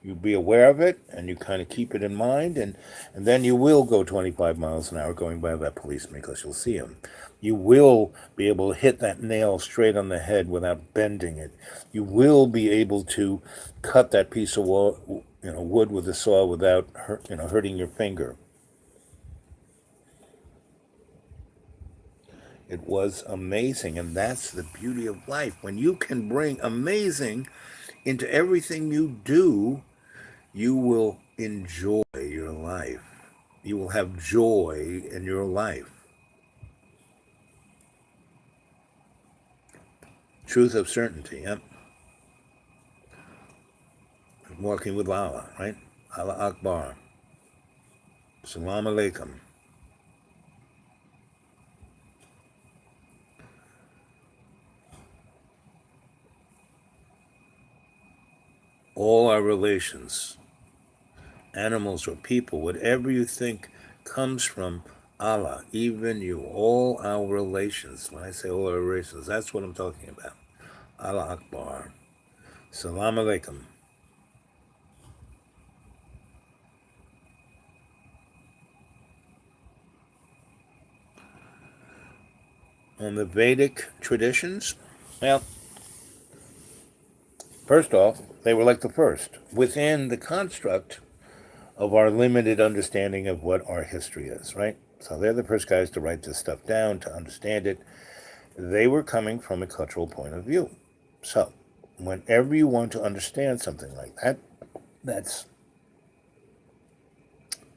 You be aware of it, and you kind of keep it in mind, and then you will go 25 miles an hour going by that policeman because you'll see him. You will be able to hit that nail straight on the head without bending it. You will be able to cut that piece of wood with a saw without hurting your finger. It was amazing, and that's the beauty of life. When you can bring amazing into everything you do, you will enjoy your life. You will have joy in your life. Truth of certainty, yep. Walking with Allah, right? Allah Akbar. Salam alaikum. All our relations, animals or people, whatever you think comes from Allah, even you, all our relations. When I say all our relations, that's what I'm talking about. Allah Akbar. Salam alaikum. On the Vedic traditions, well, first off, they were like the first, within the construct of our limited understanding of what our history is, right? So they're the first guys to write this stuff down, to understand it. They were coming from a cultural point of view. So whenever you want to understand something like that, that's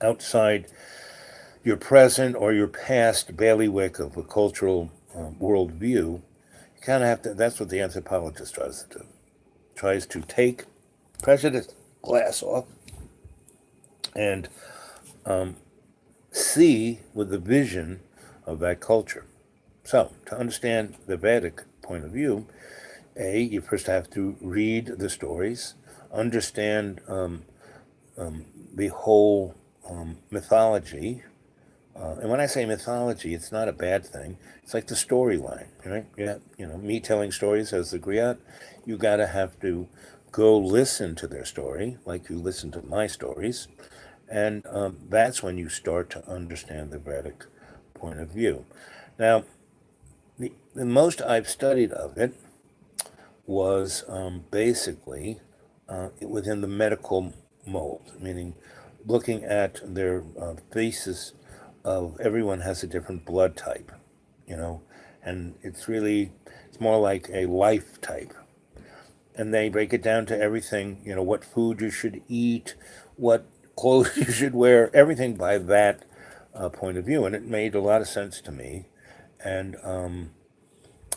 outside your present or your past bailiwick of a cultural worldview, you kind of have to, that's what the anthropologist tries to do. Tries to take prejudice glass off and see with the vision of that culture. So, to understand the Vedic point of view, you first have to read the stories, understand the whole mythology. And when I say mythology, it's not a bad thing. It's like the storyline, right? Yeah, me telling stories as the griot, you gotta have to go listen to their story, like you listen to my stories, and that's when you start to understand the Vedic point of view. Now, the most I've studied of it was basically within the medical mold, meaning looking at their thesis of everyone has a different blood type, and it's more like a life type. And they break it down to everything, what food you should eat, what clothes you should wear, everything by that point of view. And it made a lot of sense to me, and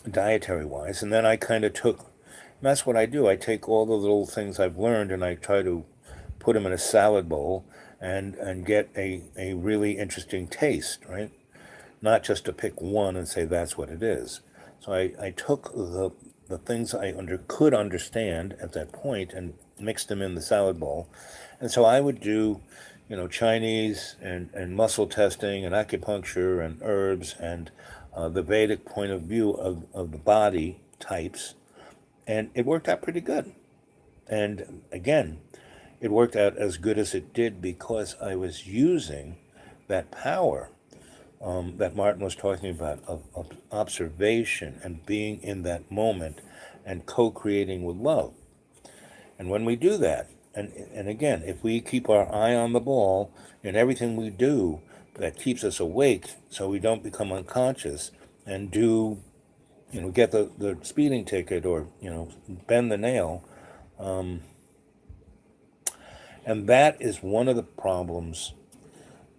dietary wise. And then I kind of took, and that's what I do. I take all the little things I've learned and I try to put them in a salad bowl and get a really interesting taste, right? Not just to pick one and say that's what it is. So I took the things I could understand at that point and mixed them in the salad bowl. And so I would do, Chinese and muscle testing and acupuncture and herbs and the Vedic point of view of the body types. And it worked out pretty good. And again, it worked out as good as it did because I was using that power that Martin was talking about of observation and being in that moment and co-creating with love. And when we do that, and again, if we keep our eye on the ball in everything we do, that keeps us awake so we don't become unconscious and get the speeding ticket or, bend the nail. And that is one of the problems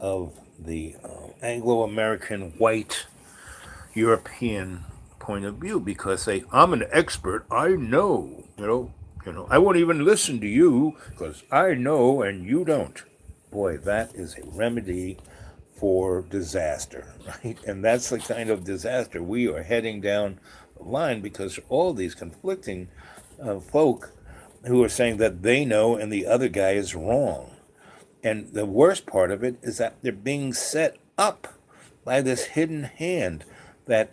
of the Anglo-American white European point of view, because I'm an expert, I know, I won't even listen to you because I know and you don't. Boy, that is a remedy for disaster, right? And that's the kind of disaster we are heading down the line, because all these conflicting folk who are saying that they know and the other guy is wrong. And the worst part of it is that they're being set up by this hidden hand that,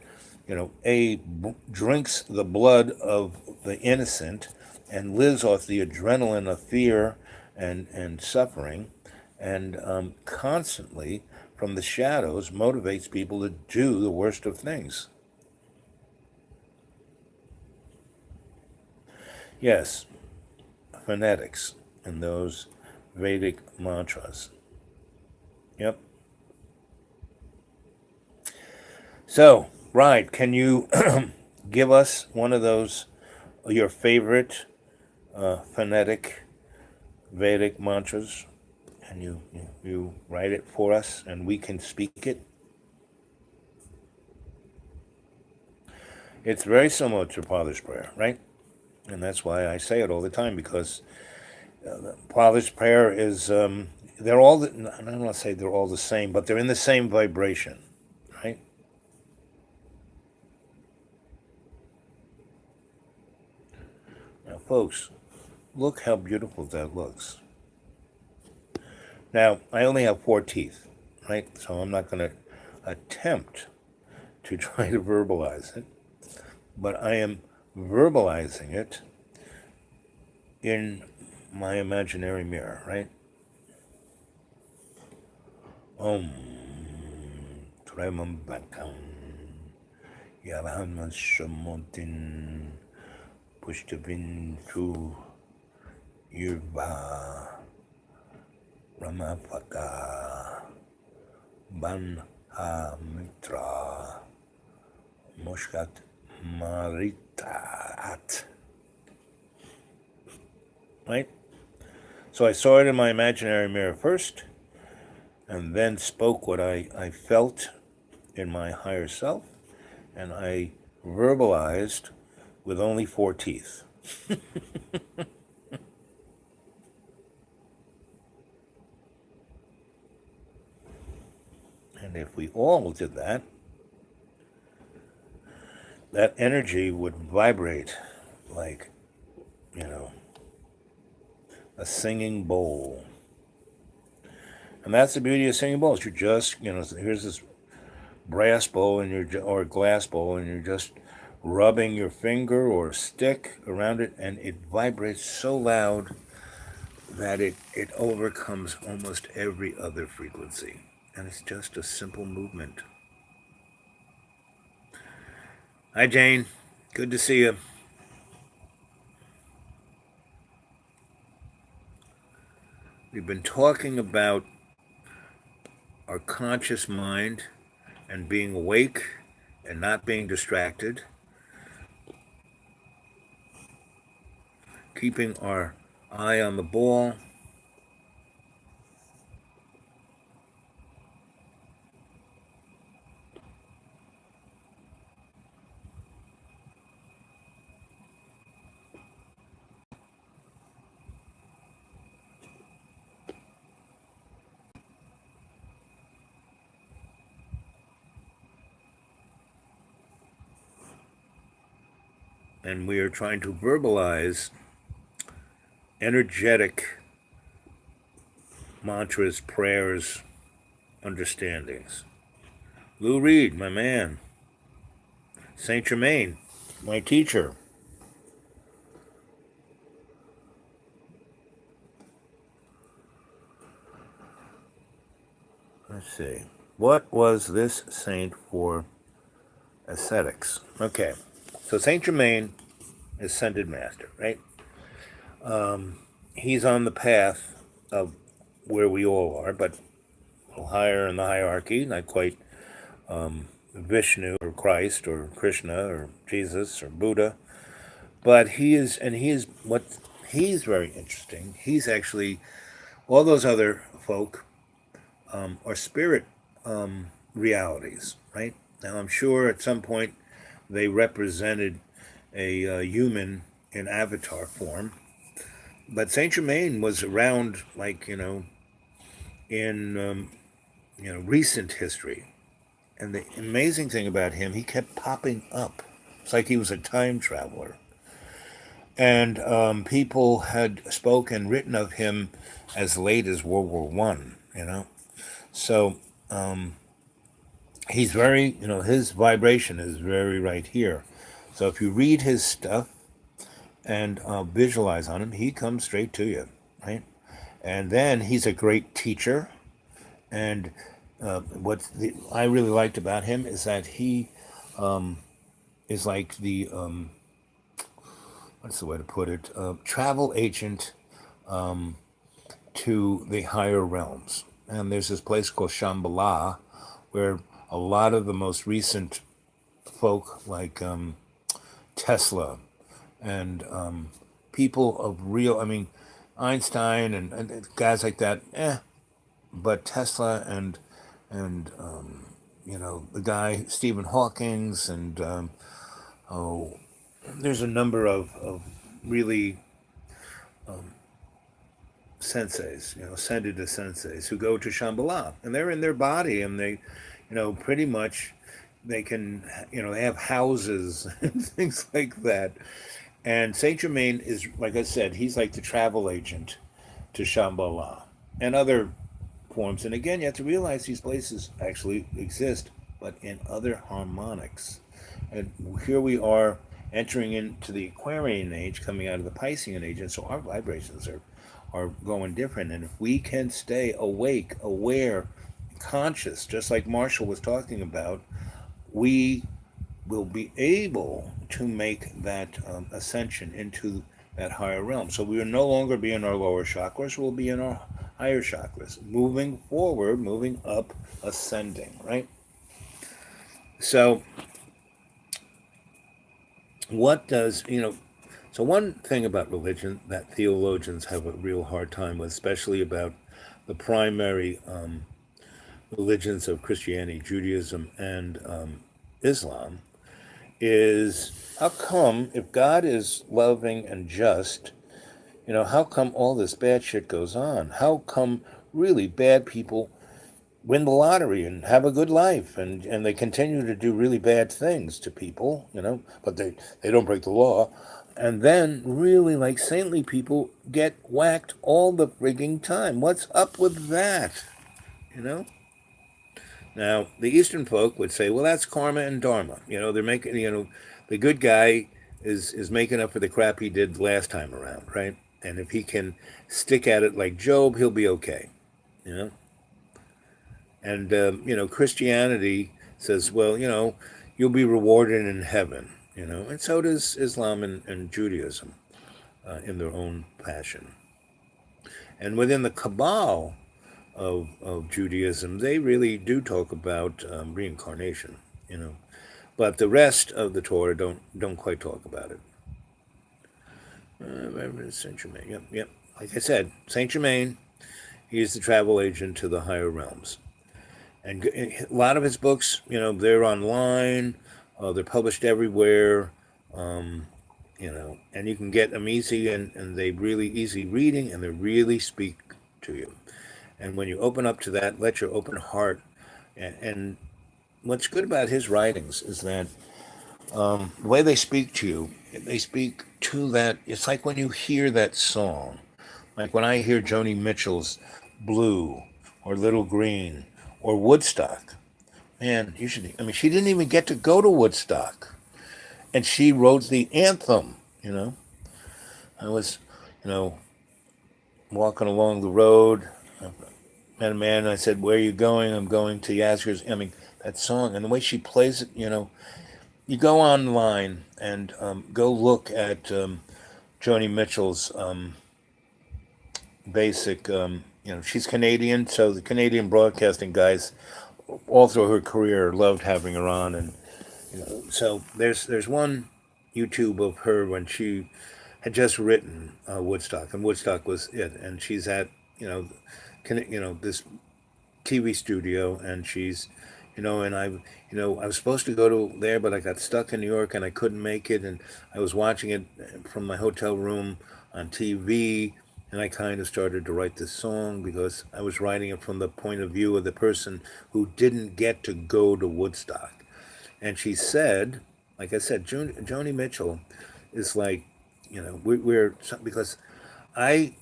drinks the blood of the innocent and lives off the adrenaline of fear and suffering, and constantly from the shadows motivates people to do the worst of things. Yes, phonetics and those Vedic mantras. Yep. So, right, can you give us one of those, your favorite phonetic Vedic mantras? And you write it for us and we can speak it? It's very similar to Father's Prayer, right? And that's why I say it all the time, because Father's Prayer is, they're all, I don't want to say they're all the same, but they're in the same vibration, right? Now, folks, look how beautiful that looks. Now, I only have 4 teeth, right? So I'm not going to attempt to try to verbalize it, but I am verbalizing it in my imaginary mirror, right? Om Tremambakam Yarahan Shamotin Pushtabintu Yurva Ramapaka Banha Mitra Mushkat Maritat. Right? So I saw it in my imaginary mirror first, and then spoke what I felt in my higher self, and I verbalized with only 4 teeth. And if we all did that, that energy would vibrate like, a singing bowl. And that's the beauty of singing bowls. You're just, here's this brass bowl or glass bowl, and you're just rubbing your finger or stick around it, and it vibrates so loud that it overcomes almost every other frequency. And it's just a simple movement. Hi, Jane. Good to see you. We've been talking about our conscious mind and being awake and not being distracted, keeping our eye on the ball. And we are trying to verbalize energetic mantras, prayers, understandings. Lou Reed, my man. Saint Germain, my teacher. Let's see. What was this saint for ascetics? Okay. So Saint Germain, ascended master, right? He's on the path of where we all are, but a little higher in the hierarchy, not quite Vishnu or Christ or Krishna or Jesus or Buddha. But he's very interesting. He's actually, all those other folk are spirit realities, right? Now, I'm sure at some point they represented a human in avatar form, but Saint Germain was around, like, in recent history. And the amazing thing about him, he kept popping up. It's like he was a time traveler. And people had spoken, written of him as late as World War I. So he's very, his vibration is very right here. So if you read his stuff and visualize on him, he comes straight to you, right? And then he's a great teacher. And I really liked about him is that he is like the what's the way to put it, travel agent to the higher realms. And there's this place called Shambhala, where a lot of the most recent folk, like Tesla and people of real, I mean, Einstein and guys like that, but Tesla and the guy Stephen Hawking's and oh, there's a number of really senseis, ascended to senseis who go to Shambhala, and they're in their body, and they, pretty much they can, they have houses and things like that. And Saint Germain is, like I said, he's like the travel agent to Shambhala and other forms. And again, you have to realize these places actually exist, but in other harmonics. And here we are entering into the Aquarian age, coming out of the Piscean age, and so our vibrations are going different. And if we can stay awake, aware, conscious, just like Marshall was talking about, we will be able to make that ascension into that higher realm. So we will no longer be in our lower chakras, we'll be in our higher chakras, moving forward, moving up, ascending, right? So what does, so one thing about religion that theologians have a real hard time with, especially about the primary religions of Christianity, Judaism, and Islam, is how come, if God is loving and just, how come all this bad shit goes on? How come really bad people win the lottery and have a good life and they continue to do really bad things to people, but they don't break the law. And then really like saintly people get whacked all the frigging time. What's up with that? You know? Now, the Eastern folk would say, well, that's karma and dharma. They're making, the good guy is making up for the crap he did last time around, right? And if he can stick at it like Job, he'll be okay, you know? And, Christianity says, well, you'll be rewarded in heaven, and so does Islam and Judaism in their own fashion. And within the Cabal of Judaism, they really do talk about reincarnation, but the rest of the Torah don't quite talk about it. Saint Germain, yep. Like I said, Saint Germain, he's the travel agent to the higher realms. And a lot of his books, they're online, they're published everywhere, and you can get them easy, and they really easy reading, and they really speak to you. And when you open up to that, let your open heart. And what's good about his writings is that the way they speak to you, they speak to that. It's like when you hear that song, like when I hear Joni Mitchell's Blue or Little Green or Woodstock. Man, she didn't even get to go to Woodstock. And she wrote the anthem, I was, walking along the road. I met a man and I said, where are you going? I'm going to Yazgur's. That song. And the way she plays it, you go online and go look at Joni Mitchell's basic, she's Canadian, so the Canadian broadcasting guys all through her career loved having her on. And so there's one YouTube of her when she had just written Woodstock, and Woodstock was it, and she's at this TV studio, and she's and I was supposed to go to there, but I got stuck in New York and I couldn't make it, and I was watching it from my hotel room on TV, and I kind of started to write this song because I was writing it from the point of view of the person who didn't get to go to Woodstock. And she said, like I said, Joni Mitchell is like, we're because I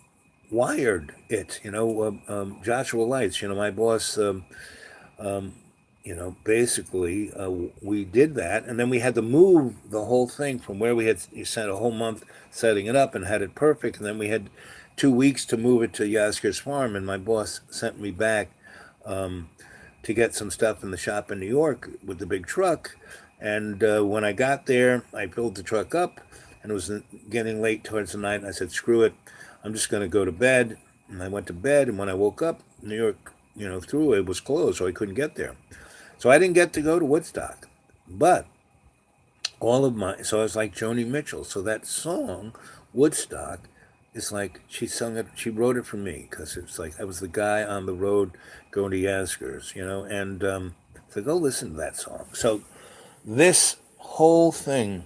wired it, Joshua Lights, my boss, basically we did that, and then we had to move the whole thing from where we had spent a whole month setting it up and had it perfect, and then we had 2 weeks to move it to Yasgur's farm, and my boss sent me back um, to get some stuff in the shop in New York with the big truck. And when I got there, I filled the truck up, and it was getting late towards the night. And I said, "Screw it, I'm just going to go to bed." And I went to bed, and when I woke up, New York, Thruway was closed, so I couldn't get there. So I didn't get to go to Woodstock, but so it's like Joni Mitchell. So that song, Woodstock, is like she sung it, she wrote it for me because it's like I was the guy on the road going to Yasgur's, and so go listen to that song. So this whole thing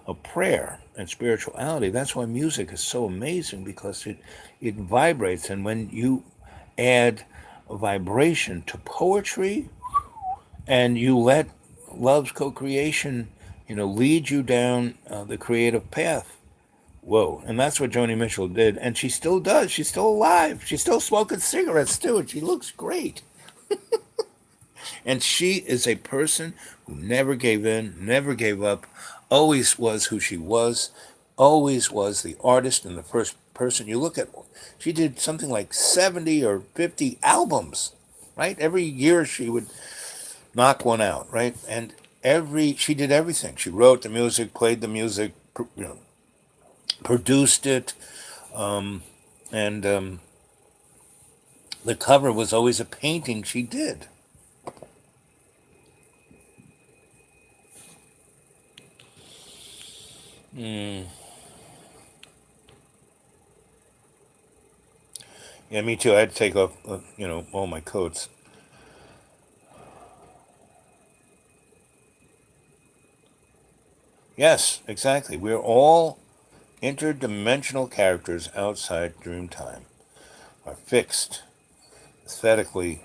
of prayer and spirituality, that's why music is so amazing because it vibrates. And when you add a vibration to poetry and you let love's co-creation, lead you down the creative path. Whoa. And that's what Joni Mitchell did. And she still does. She's still alive. She's still smoking cigarettes too. And she looks great. And she is a person who never gave in, never gave up, always was who she was, always was the artist and the first person. You look at, she did something like 70 or 50 albums, right? Every year she would knock one out, right? And she did everything. She wrote the music, played the music, produced it, and the cover was always a painting she did. Mm. Yeah, me too. I had to take off, all my coats. Yes, exactly. We're all interdimensional characters outside Dreamtime, are fixed aesthetically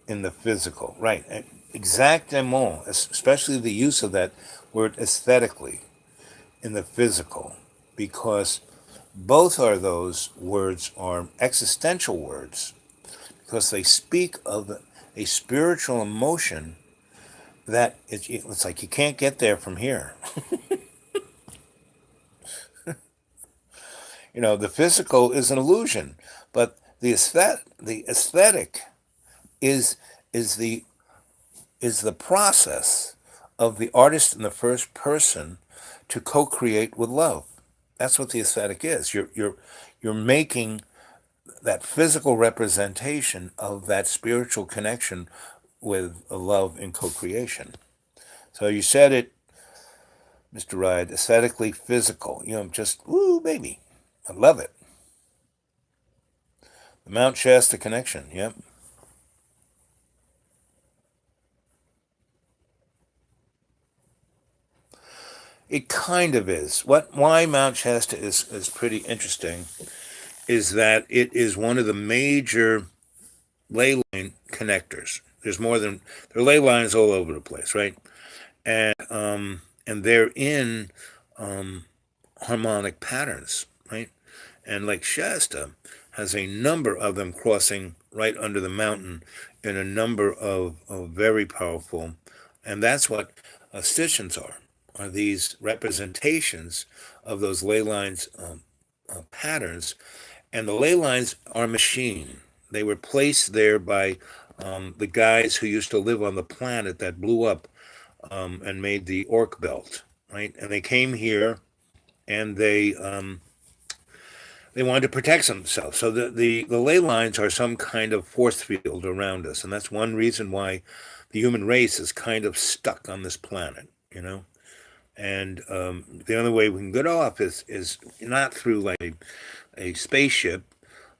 in the physical. Right. Exactement. Especially the use of that word aesthetically in the physical, because both of those words are existential words because they speak of a spiritual emotion that it's like you can't get there from here. The physical is an illusion, but the aesthetic is is the is the process of the artist in the first person to co-create with love. That's what the aesthetic is. You're making that physical representation of that spiritual connection with love and co-creation. So you said it, Mr. Ride, aesthetically physical. Just woo, baby. I love it. The Mount Shasta connection. Yep. It kind of is. Why Mount Shasta is pretty interesting is that it is one of the major ley line connectors. There are ley lines all over the place, right? And they're in harmonic patterns, right? And Lake Shasta has a number of them crossing right under the mountain in a number of very powerful, and that's what stations are these representations of those ley lines patterns. And the ley lines are machine. They were placed there by the guys who used to live on the planet that blew up and made the Orc Belt, right? And they came here and they wanted to protect themselves. So the ley lines are some kind of force field around us, and that's one reason why the human race is kind of stuck on this planet. And the only way we can get off is not through like a spaceship,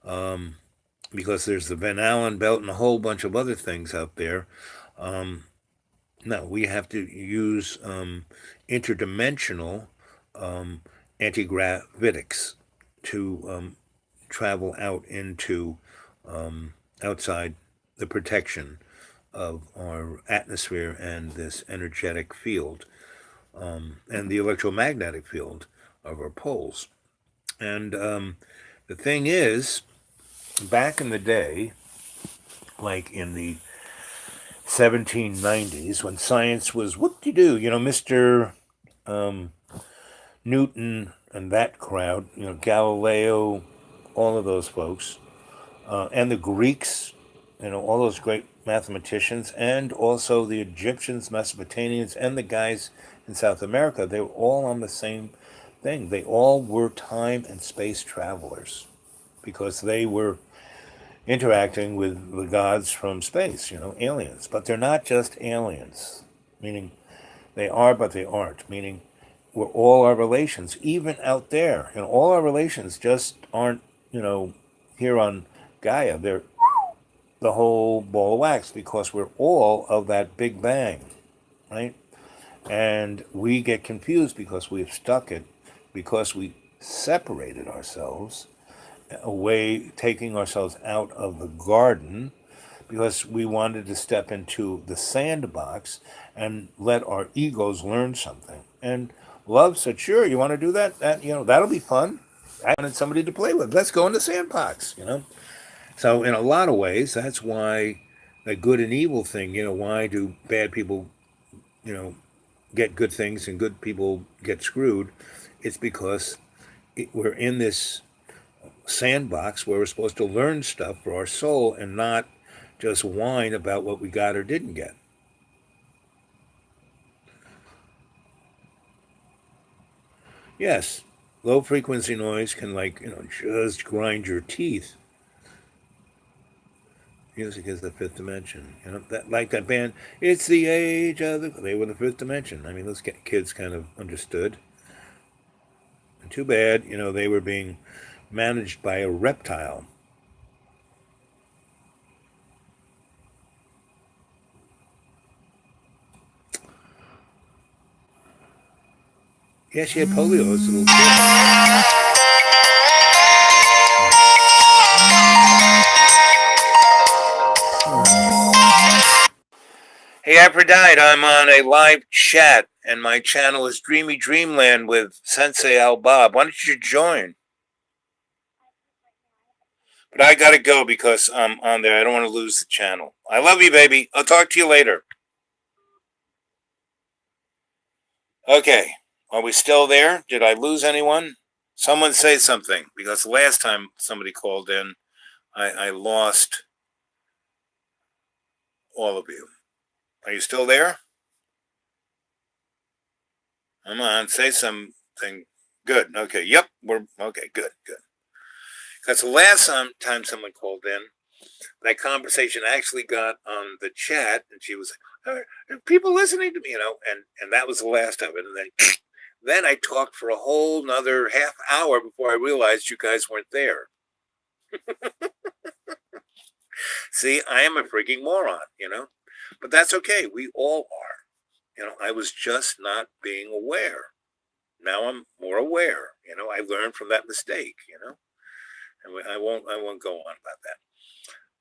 because there's the Van Allen belt and a whole bunch of other things out there. No, we have to use interdimensional antigravitics to travel out into outside the protection of our atmosphere and this energetic field and the electromagnetic field of our poles. And the thing is, back in the day, like in the 1790s, when science was whoop-de-doo, Mr. Newton and that crowd, Galileo, all of those folks, and the Greeks, all those great mathematicians, and also the Egyptians, Mesopotamians, and the guys in South America, they were all on the same thing. They all were time and space travelers because they were interacting with the gods from space, aliens. But they're not just aliens, meaning they are, but they aren't, meaning we're all our relations, even out there. All our relations just aren't, here on Gaia. They're the whole ball of wax because we're all of that Big Bang, right? And we get confused because we've stuck it, because we separated ourselves away, taking ourselves out of the garden because we wanted to step into the sandbox and let our egos learn something. And love said, sure, you want to do that? That'll be fun. I wanted somebody to play with. Let's go in the sandbox. So in a lot of ways, that's why the good and evil thing, why do bad people, you know, get good things and good people get screwed? It's because we're in this sandbox where we're supposed to learn stuff for our soul and not just whine about what we got or didn't get. Yes, low frequency noise can just grind your teeth. Music is the fifth dimension. That like that band. It's the age of the. They were the fifth dimension. I mean, those kids kind of understood. And too bad, they were being managed by a reptile. Yeah, she had polio as a little kid. Hey, Aphrodite, I'm on a live chat, and my channel is Dreamy Dreamland with Sensei Al Bob. Why don't you join? But I gotta go because I'm on there. I don't want to lose the channel. I love you, baby. I'll talk to you later. Okay. Are we still there? Did I lose anyone? Someone say something, because the last time somebody called in, I lost all of you. Are you still there? Come on, say something. Good. Okay. Yep. We're okay. Good. Good. Because the last time someone called in, that conversation actually got on the chat, and she was like, "Are people listening to me?" And that was the last of it. And then I talked for a whole nother half hour before I realized you guys weren't there. See, I am a freaking moron, but that's okay. We all are. I was just not being aware. Now I'm more aware. I learned from that mistake. And I won't go on about that.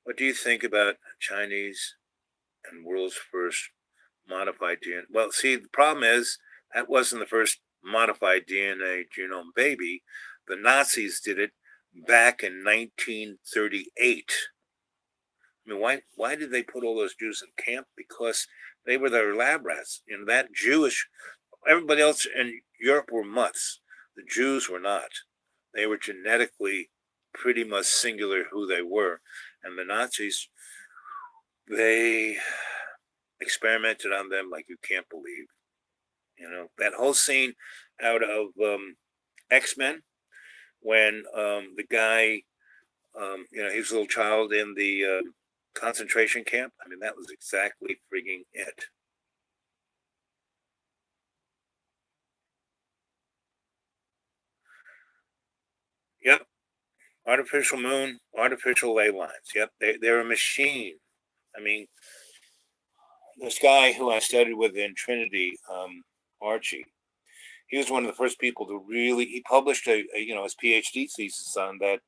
What do you think about Chinese and world's first modified DNA? Well, see, the problem is that wasn't the first modified DNA genome baby. The Nazis did it back in 1938. I mean, why did they put all those Jews in camp? Because they were their lab rats. That Jewish, everybody else in Europe were mutts. The Jews were not. They were genetically pretty much singular who they were. And the Nazis, they experimented on them like you can't believe. That whole scene out of X-Men when the guy, he was a little child in the concentration camp. I mean, that was exactly frigging it. Yep. Artificial moon, artificial ley lines. Yep. They're a machine. I mean, this guy who I studied with in Trinity, Archie, he was one of the first people to really, he published his PhD thesis on that,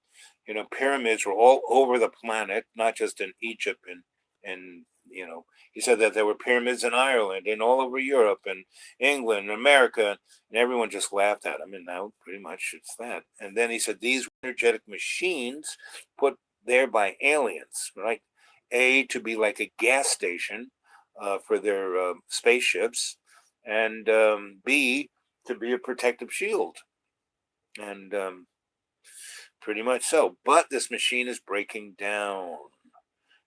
pyramids were all over the planet, not just in Egypt and he said that there were pyramids in Ireland and all over Europe and England and America, and everyone just laughed at him. And now pretty much it's that. And then he said these energetic machines put there by aliens, right? A, to be like a gas station for their spaceships, and B, to be a protective shield. And Pretty much so. But this machine is breaking down.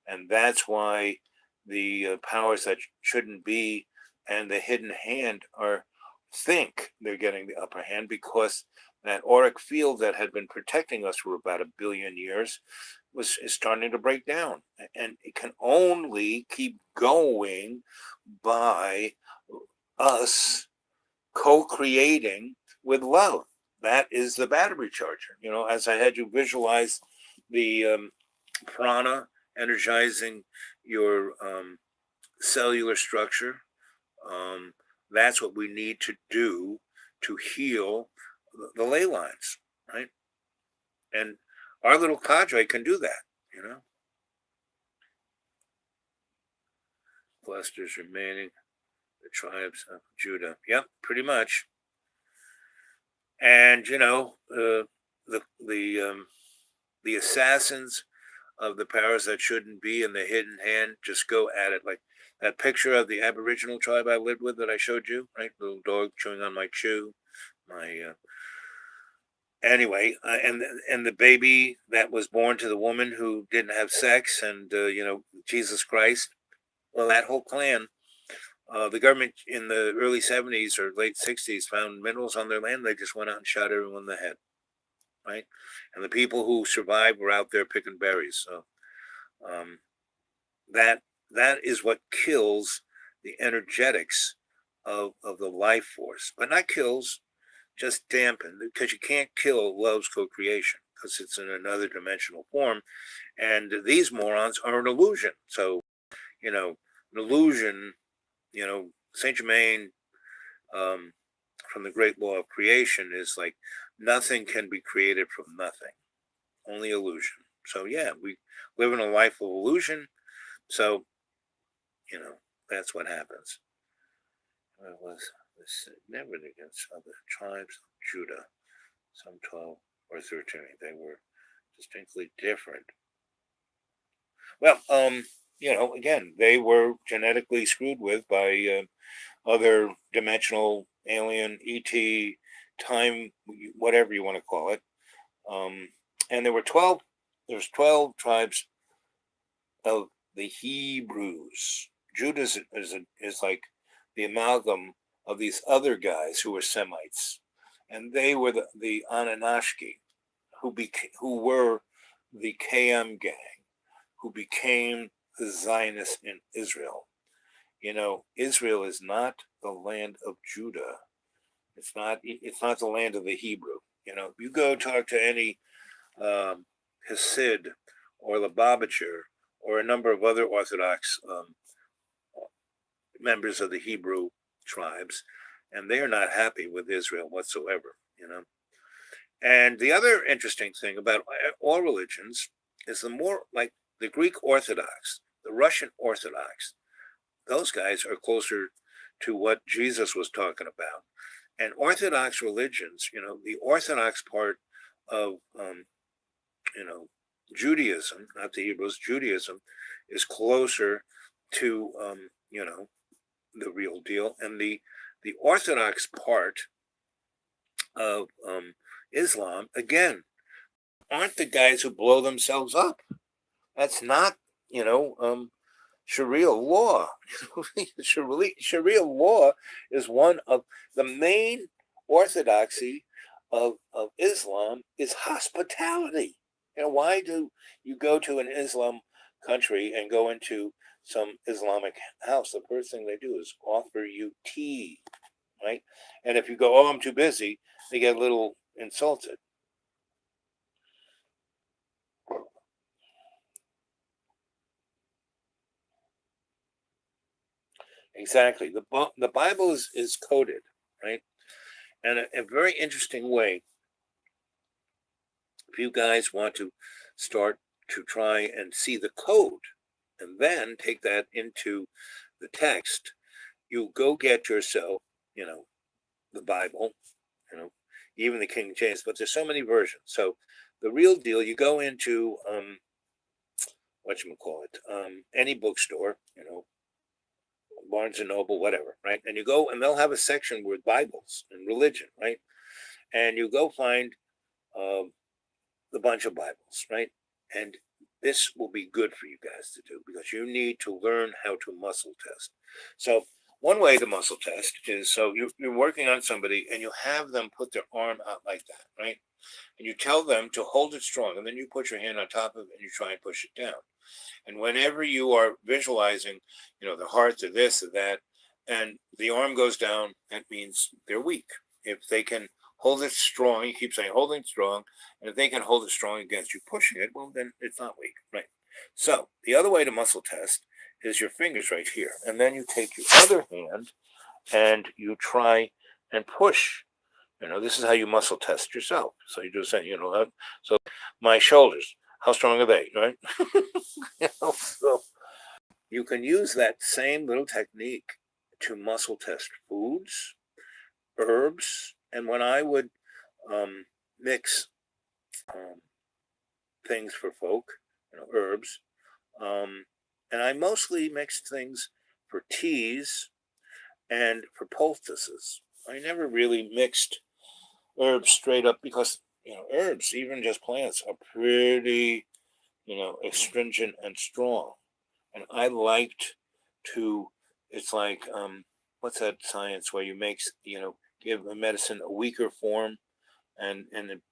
And that's why the powers that shouldn't be and the hidden hand are think they're getting the upper hand because that auric field that had been protecting us for about 1 billion years is starting to break down, and it can only keep going by us co-creating with love. That is the battery charger. As I had you visualize the prana energizing your cellular structure. That's what we need to do to heal the ley lines, right? And our little cadre can do that. Clusters remaining, the tribes of Judah. Yep, pretty much. And the assassins of the powers that shouldn't be in the hidden hand just go at it, like that picture of the Aboriginal tribe I lived with that I showed you, right? Little dog chewing on my chew, my anyway, and the baby that was born to the woman who didn't have sex, and Jesus Christ. Well, that whole clan. The government in the early 70s or late 60s found minerals on their land. They just went out and shot everyone in the head, right? And the people who survived were out there picking berries. So um, that is what kills the energetics of the life force, but not kills, just dampen, because you can't kill love's co-creation because it's in another dimensional form, and these morons are an illusion. So an illusion, Saint Germain, from the great law of creation, is like nothing can be created from nothing, only illusion. So yeah, we live in a life of illusion. So that's what happens. It was never against other tribes of Judah, some 12 or 13. They were distinctly different. Well, again, they were genetically screwed with by other dimensional alien ET time, whatever you want to call it. And there were 12. There's 12 tribes of the Hebrews. Judah is like the amalgam of these other guys who were Semites, and they were the Anunnaki, who were the KM gang, who became the Zionists in Israel. Israel is not the land of Judah. It's not the land of the Hebrew. You go talk to any Hasid or Lubavitcher or a number of other Orthodox members of the Hebrew tribes, and they are not happy with Israel whatsoever. And the other interesting thing about all religions is the more like the Greek Orthodox, the Russian Orthodox, those guys are closer to what Jesus was talking about. And Orthodox religions, the Orthodox part of, Judaism, not the Hebrews, Judaism is closer to, the real deal. And the Orthodox part of Islam, again, aren't the guys who blow themselves up. That's not, Sharia law. Sharia law is one of the main orthodoxy of Islam is hospitality. Why do you go to an Islam country and go into some Islamic house? The first thing they do is offer you tea, right? And if you go, oh, I'm too busy, they get a little insulted. Exactly. The Bible is coded, right? And a very interesting way, if you guys want to start to try and see the code and then take that into the text, you go get yourself, the Bible, even the King James, but there's so many versions. So the real deal, you go into any bookstore, Barnes and Noble, whatever, right? And you go and they'll have a section with Bibles and religion, right? And you go find the bunch of Bibles, right? And this will be good for you guys to do because you need to learn how to muscle test. So one way to muscle test is so you're working on somebody and you have them put their arm out like that, right? And you tell them to hold it strong, and then you put your hand on top of it and you try and push it down. And whenever you are visualizing, the heart or this or that, and the arm goes down, that means they're weak. If they can hold it strong, you keep saying holding strong, and if they can hold it strong against you pushing it, well, then it's not weak, right? So the other way to muscle test is your fingers right here. And then you take your other hand and you try and push. This is how you muscle test yourself. So you do the same, so my shoulders, how strong are they, right? So you can use that same little technique to muscle test foods, herbs, and when I would mix things for folk, herbs, and I mostly mixed things for teas and for poultices. I never really mixed herbs straight up because herbs, even just plants, are pretty astringent and strong. And I liked to. It's like what's that science where you give a medicine a weaker form, and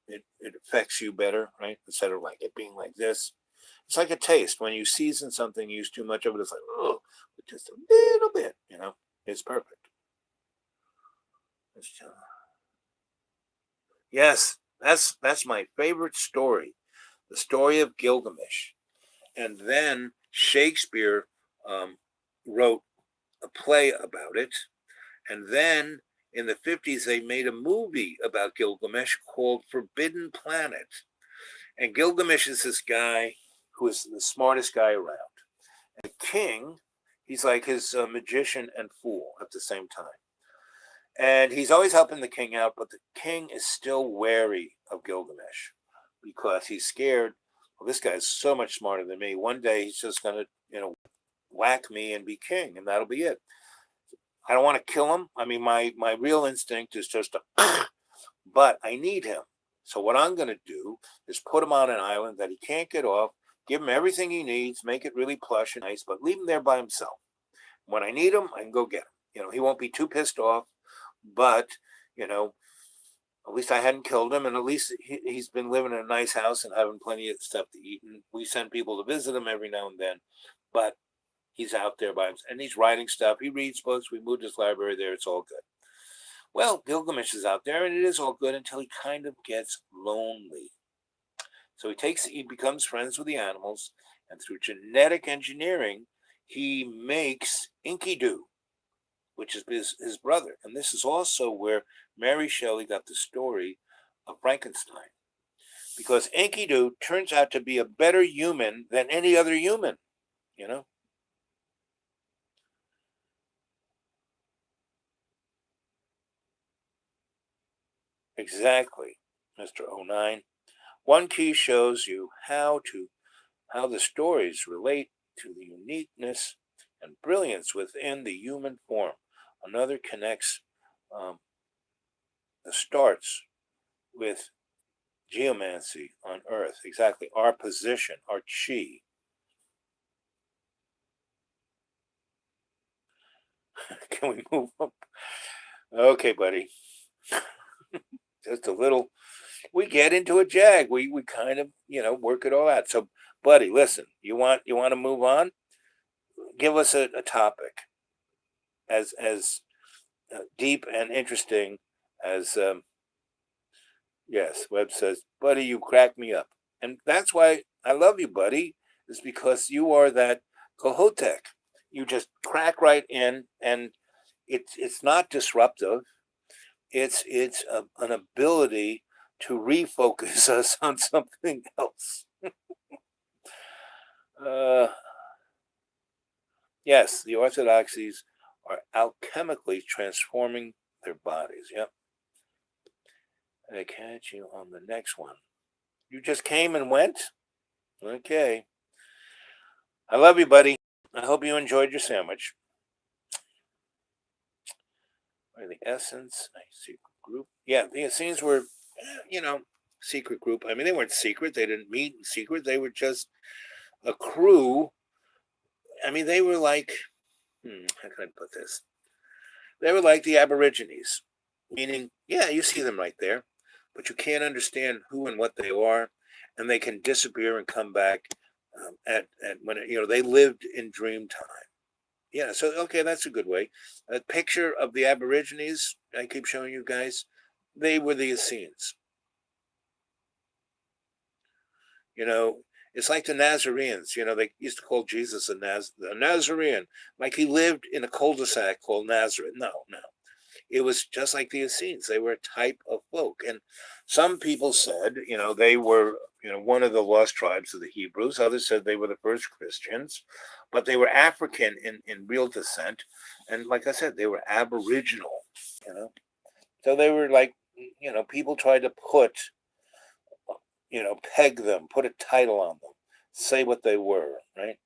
it affects you better, right? Instead of like it being like this. It's like a taste. When you season something, use too much of it, it's like, oh, just a little bit, it's perfect. Yes, that's my favorite story, the story of Gilgamesh. And then Shakespeare wrote a play about it. And then in the 50s, they made a movie about Gilgamesh called Forbidden Planet. And Gilgamesh is this guy who is the smartest guy around. And the king, he's like his magician and fool at the same time. And he's always helping the king out, but the king is still wary of Gilgamesh because he's scared. Well, this guy's so much smarter than me. One day he's just going to, whack me and be king, and that'll be it. I don't want to kill him. I mean, my real instinct is just to, but I need him. So what I'm going to do is put him on an island that he can't get off, give him everything he needs, make it really plush and nice, but leave him there by himself. When I need him, I can go get him. He won't be too pissed off, but, at least I hadn't killed him, and at least he's been living in a nice house and having plenty of stuff to eat. And we send people to visit him every now and then, but he's out there by himself, and he's writing stuff. He reads books. We moved his library there. It's all good. Well, Gilgamesh is out there, and it is all good until he kind of gets lonely. So he becomes friends with the animals, and through genetic engineering, he makes Enkidu, which is his brother. And this is also where Mary Shelley got the story of Frankenstein. Because Enkidu turns out to be a better human than any other human, Exactly, Mr. 09. One key shows you how the stories relate to the uniqueness and brilliance within the human form. Another connects the starts with geomancy on Earth, exactly our position, our chi. Can we move up? Okay, buddy. Just a little. We get into a jag. We kind of work it all out. So, buddy, listen. You want to move on? Give us a topic as deep and interesting as yes. Webb says, buddy, you crack me up, and that's why I love you, buddy. Is because you are that Kohotec. You just crack right in, and it's not disruptive. It's an ability to refocus us on something else. Yes, the orthodoxies are alchemically transforming their bodies. Yep. I catch you on the next one. You just came and went? Okay. I love you, buddy. I hope you enjoyed your sandwich. Or the essence, I see group. Yeah, the Essenes were, secret group. I mean, they weren't secret. They didn't meet in secret. They were just a crew. I mean, they were like, how can I put this? They were like the Aborigines, meaning, yeah, you see them right there, but you can't understand who and what they are, and they can disappear and come back at when they lived in dream time. Yeah, so okay, that's a good way. A picture of the Aborigines I keep showing you guys. They were the Essenes. You know, it's like the Nazarenes. They used to call Jesus a Nazarene, like he lived in a cul-de-sac called Nazareth. No, no. It was just like the Essenes. They were a type of folk. And some people said, they were, one of the lost tribes of the Hebrews. Others said they were the first Christians, but they were African in real descent. And like I said, they were Aboriginal, you know. So they were like, people tried to peg them, put a title on them, say what they were, right?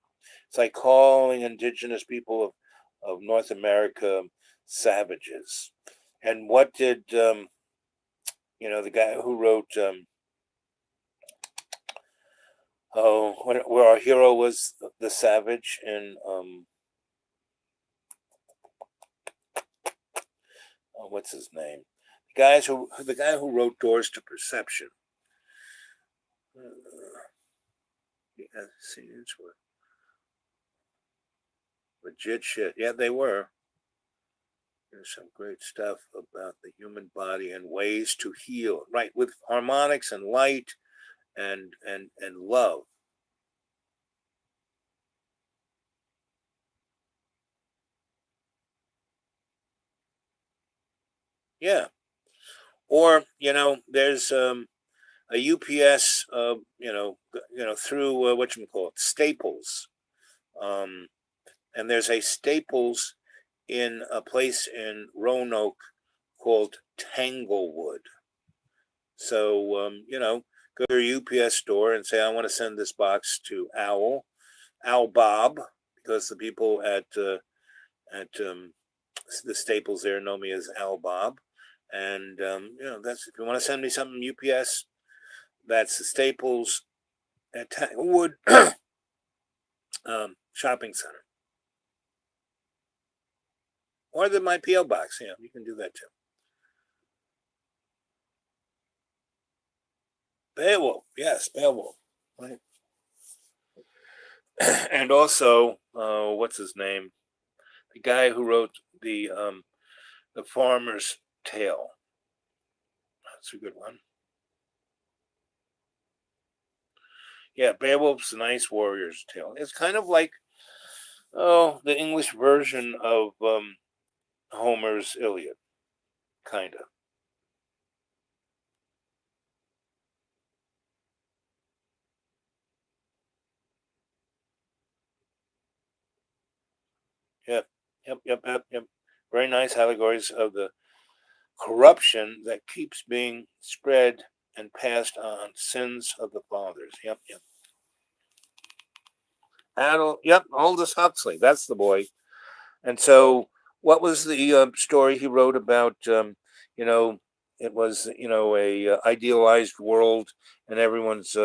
It's like calling indigenous people of North America savages. And what did the guy who wrote where our hero was the savage in what's his name? The guy who wrote Doors to Perception. Yeah, scenes were legit shit. Yeah, they were. There's some great stuff about the human body and ways to heal, right? With harmonics and light and love. Yeah. Or there's a UPS, through what you call it, Staples, and there's a Staples in a place in Roanoke called Tanglewood. So go to your UPS store and say, I want to send this box to Owl Bob, because the people at the Staples there know me as Owl Bob, and that's if you want to send me something UPS, that's the Staples at Tanglewood shopping center, or my PO box. Yeah, you can do that too. Beowulf, yes, Beowulf, right? And also, what's his name? The guy who wrote the Farmer's Tale. That's a good one. Yeah, Beowulf's a nice warrior's tale. It's kind of like the English version of Homer's Iliad, kind of. Yep, yep. Very nice allegories of the corruption that keeps being spread and passed on, sins of the fathers. Yep. Aldous Huxley, that's the boy. And so, what was the story he wrote about? You know, it was a idealized world, and everyone's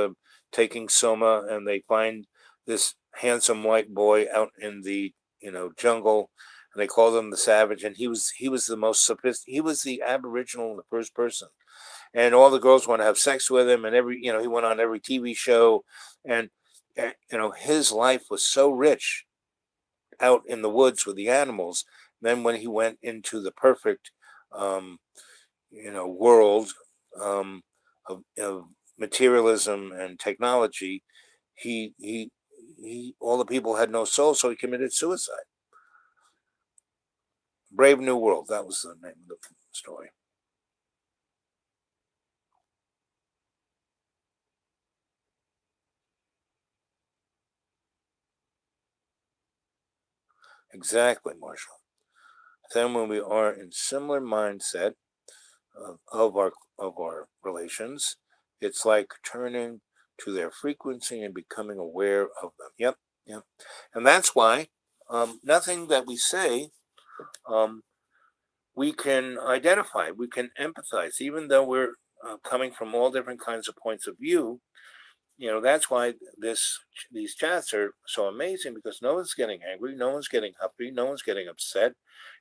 taking soma, and they find this handsome white boy out in the jungle, and they call him the savage, and he was the most sophisticated. He was the Aboriginal, the first person, and all the girls want to have sex with him, and he went on every TV show, and his life was so rich out in the woods with the animals. Then when he went into the perfect, um, world of materialism and technology, he all the people had no soul, so he committed suicide. Brave New World. That was the name of the story. Exactly, Marshall. Then when we are in similar mindset of our relations, it's like turning to their frequency and becoming aware of them. Yep. And that's why nothing that we say um, we can identify, we can empathize, even though we're coming from all different kinds of points of view. That's why these chats are so amazing, because no one's getting angry, no one's getting huffy, no one's getting upset.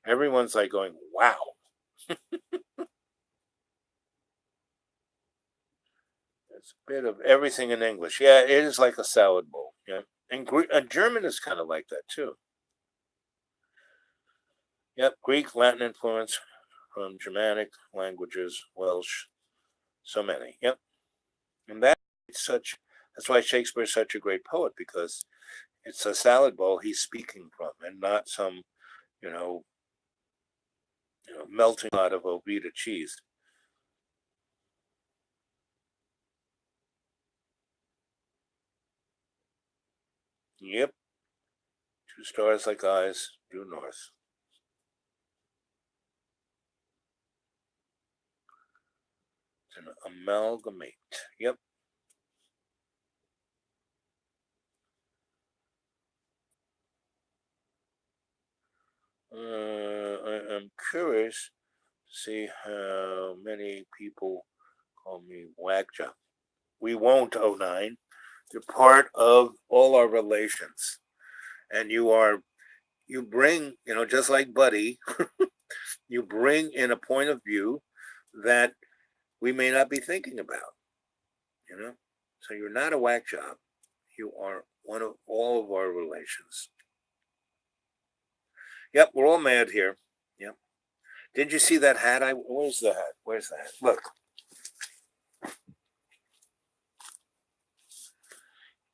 Everyone's like going, "Wow." It's a bit of everything in English. Yeah, it is like a salad bowl. Yeah, and German is kind of like that too. Yep, Greek, Latin influence from Germanic languages, Welsh, so many. Yep, and such. That's why Shakespeare's such a great poet, because it's a salad bowl he's speaking from, and not some you know, melting pot of Velveeta cheese. Yep, two stars like eyes due north. It's an amalgamate. Yep. I'm curious to see how many people call me Wagja. We won't, '09. You're part of all our relations. And you bring, just like Buddy, you bring in a point of view that we may not be thinking about, you know? So you're not a whack job. You are one of all of our relations. Yep, we're all mad here. Yep. Did you see that hat? Where's the hat? Where's the hat? Look,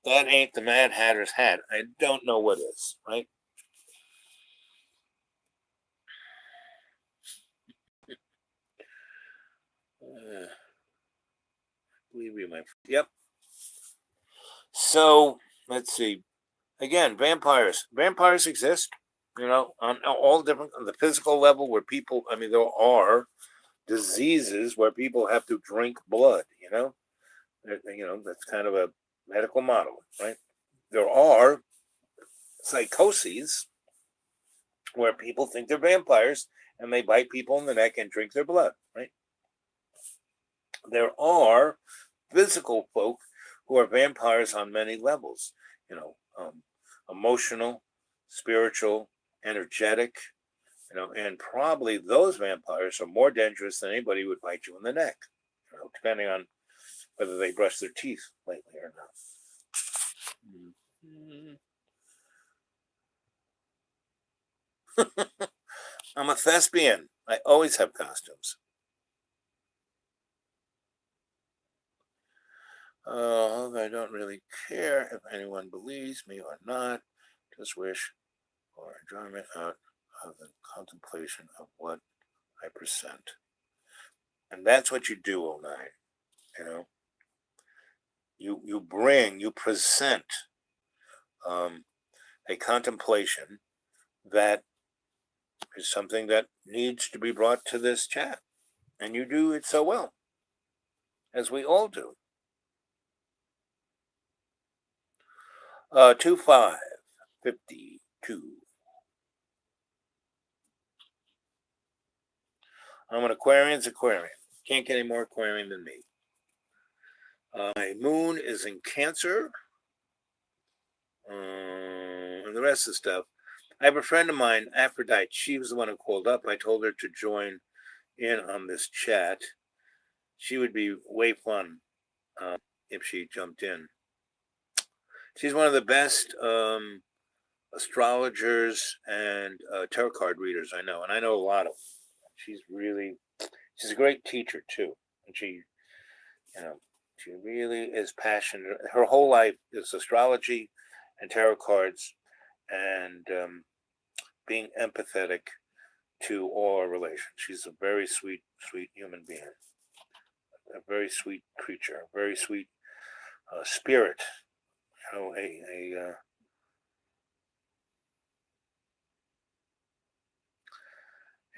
that ain't the Mad Hatter's hat. I don't know what is, right? Uh, believe me, my. Yep. So let's see. Again, vampires. Vampires exist. On all different, on the physical level, where people. I mean, there are diseases where people have to drink blood. That's kind of a medical model, right? There are psychoses where people think they're vampires and they bite people in the neck and drink their blood, right? There are physical folk who are vampires on many levels, emotional, spiritual, energetic, and probably those vampires are more dangerous than anybody who would bite you in the neck, depending on whether they brush their teeth lately or not. Mm. I'm a thespian. I always have costumes. I don't really care if anyone believes me or not. Just wish for enjoyment out of the contemplation of what I present. And that's what you do all night. You know, you present um, a contemplation that is something that needs to be brought to this chat, and you do it so well, as we all do. 2552. I'm an Aquarian's Aquarian. Can't get any more Aquarian than me. My moon is in Cancer, and the rest of the stuff. I have a friend of mine, Aphrodite. She was the one who called up. I told her to join in on this chat. She would be way fun if she jumped in. She's one of the best astrologers and tarot card readers I know, and I know a lot of them. She's a great teacher too, and you know, she really is passionate. Her whole life is astrology and tarot cards, and being empathetic to all our relations. She's a very sweet, sweet human being, a very sweet creature, a very sweet spirit.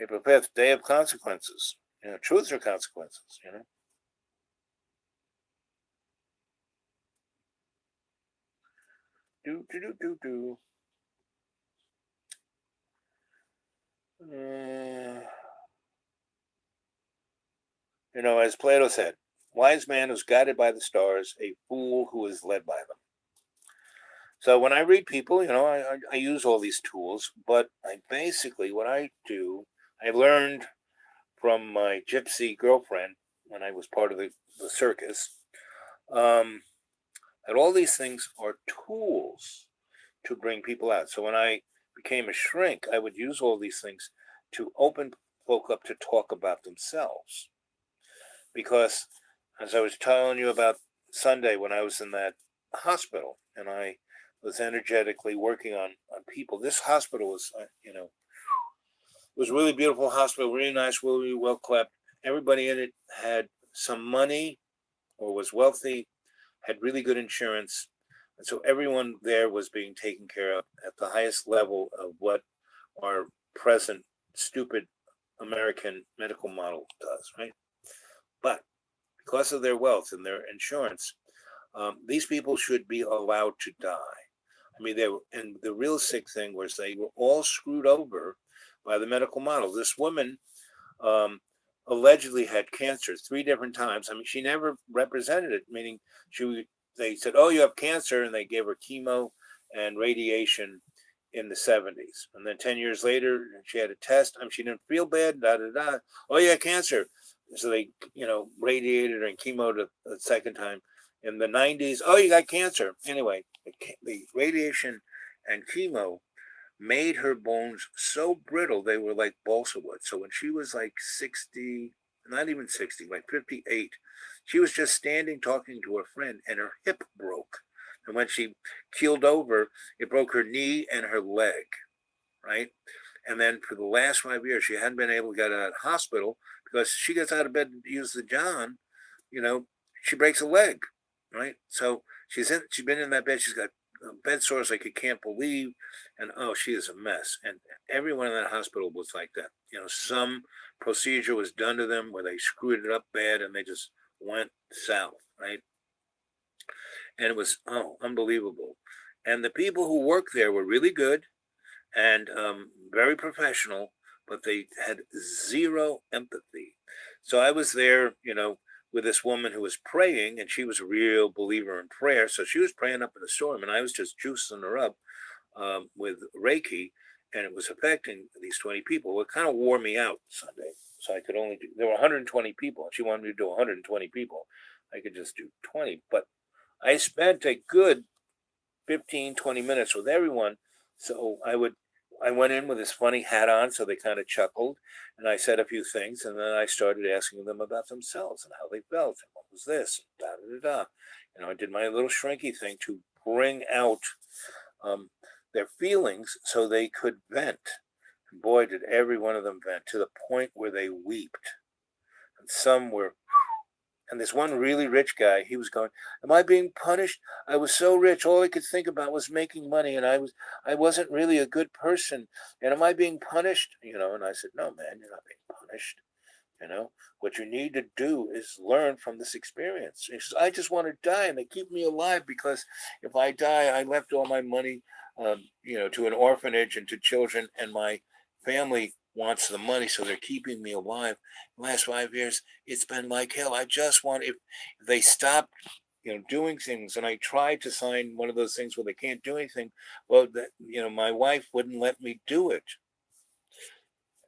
April 5th, day of consequences. Truths are consequences. Do, do, do, do, do. Uh, As Plato said, wise man is guided by the stars, a fool who is led by them. So when I read people, I use all these tools, but I basically, what I do, I learned from my gypsy girlfriend when I was part of the circus, um, that all these things are tools to bring people out. So when I became a shrink, I would use all these things to open folk up to talk about themselves. Because as I was telling you about Sunday when I was in that hospital and I was energetically working on people, this hospital was, was a really beautiful hospital, really nice, really well kept. Everybody in it had some money or was wealthy, had really good insurance. And so everyone there was being taken care of at the highest level of what our present stupid American medical model does, right? But because of their wealth and their insurance, these people should be allowed to die. I mean, and the real sick thing was they were all screwed over by the medical model. This woman um, allegedly had cancer 3 different times. I mean, she never represented it, meaning they said, "Oh, you have cancer," and they gave her chemo and radiation in the 70s. And then 10 years later, she had a test. I mean, she didn't feel bad, da da da. Oh, yeah, cancer. So they, radiated her and chemo the second time. In the 90s, oh, you got cancer. Anyway, the radiation and chemo made her bones so brittle they were like balsa wood. So when she was like 60, not even 60, like 58, she was just standing talking to her friend and her hip broke. And when she keeled over, it broke her knee and her leg, right? And then for the last 5 years, she hadn't been able to get out of the hospital because she gets out of bed to use the John, you know, she breaks a leg, right? So she's been in that bed. She's got bed sores like you can't believe, and oh, she is a mess. And everyone in that hospital was like that. Some procedure was done to them where they screwed it up bad, and they just went south, right? And it was unbelievable. And the people who worked there were really good and very professional, but they had zero empathy. So I was there, with this woman who was praying, and she was a real believer in prayer. So she was praying up in the storm, and I was just juicing her up with Reiki, and it was affecting these 20 people. Well, it kind of wore me out Sunday. So I could only do, there were 120 people, and she wanted me to do 120 people. I could just do 20. But I spent a good 15, 20 minutes with everyone. So I went in with this funny hat on, so they kind of chuckled, and I said a few things, and then I started asking them about themselves and how they felt, and what was this, and da da da. I did my little shrinky thing to bring out their feelings so they could vent. And boy, did every one of them vent to the point where they wept, and some were. And this one really rich guy, he was going, "Am I being punished? I was so rich, all I could think about was making money, and I wasn't really a good person. And am I being punished?" And I said, "No, man, you're not being punished. What you need to do is learn from this experience." He says, "I just want to die, and they keep me alive because if I die, I left all my money, to an orphanage and to children, and my family wants the money, so they're keeping me alive. The last 5 years, it's been like hell. I just want if they stop, doing things, and I tried to sign one of those things where they can't do anything. Well, my wife wouldn't let me do it."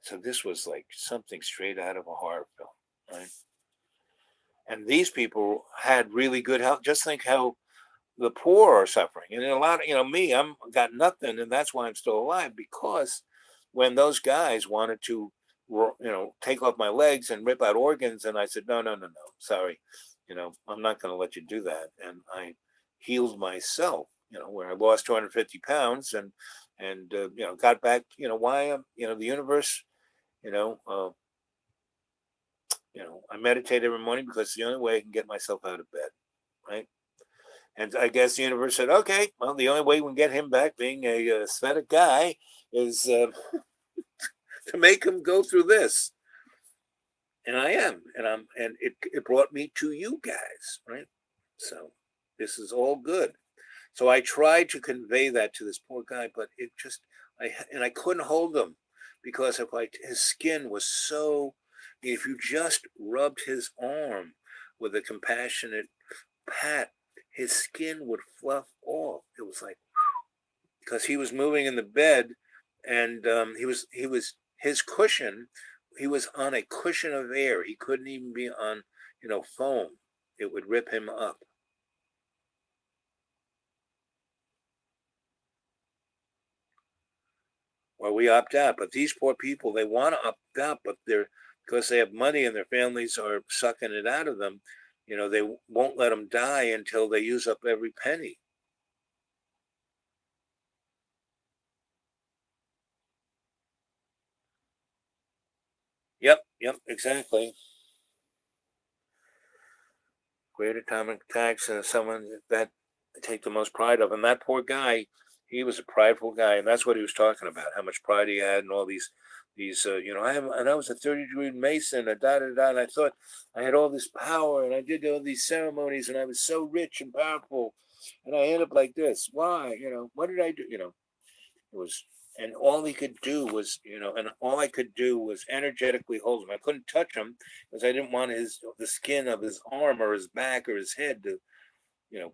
So this was like something straight out of a horror film, right? And these people had really good health. Just think how the poor are suffering. And a lot of, me, I'm got nothing, and that's why I'm still alive, because when those guys wanted to, take off my legs and rip out organs, and I said, no, no, no, no, sorry, I'm not going to let you do that. And I healed myself, where I lost 250 pounds and got back, why I'm, the universe, you know, uh, I meditate every morning because it's the only way I can get myself out of bed, right? And I guess the universe said, okay, well, the only way we can get him back being a aesthetic guy is to make him go through this. And I am. And it brought me to you guys, right? So this is all good. So I tried to convey that to this poor guy, but it just, I couldn't hold him because his skin was so If you just rubbed his arm with a compassionate pat, his skin would fluff off. It was like, because he was moving in the bed, and he was his cushion. He was on a cushion of air. He couldn't even be on, foam. It would rip him up. Well, we opt out, but these poor people, they want to opt out, but they're because they have money and their families are sucking it out of them. They won't let them die until they use up every penny. Yep, yep, exactly. Great atomic attacks, and someone that I take the most pride of. And that poor guy, he was a prideful guy, and that's what he was talking about. How much pride he had, and all these. And I was a 30-degree Mason, and da da da. And I thought I had all this power, and I did all these ceremonies, and I was so rich and powerful, and I end up like this. Why? What did I do? It was, and all he could do was, and all I could do was energetically hold him. I couldn't touch him because I didn't want the skin of his arm or his back or his head to,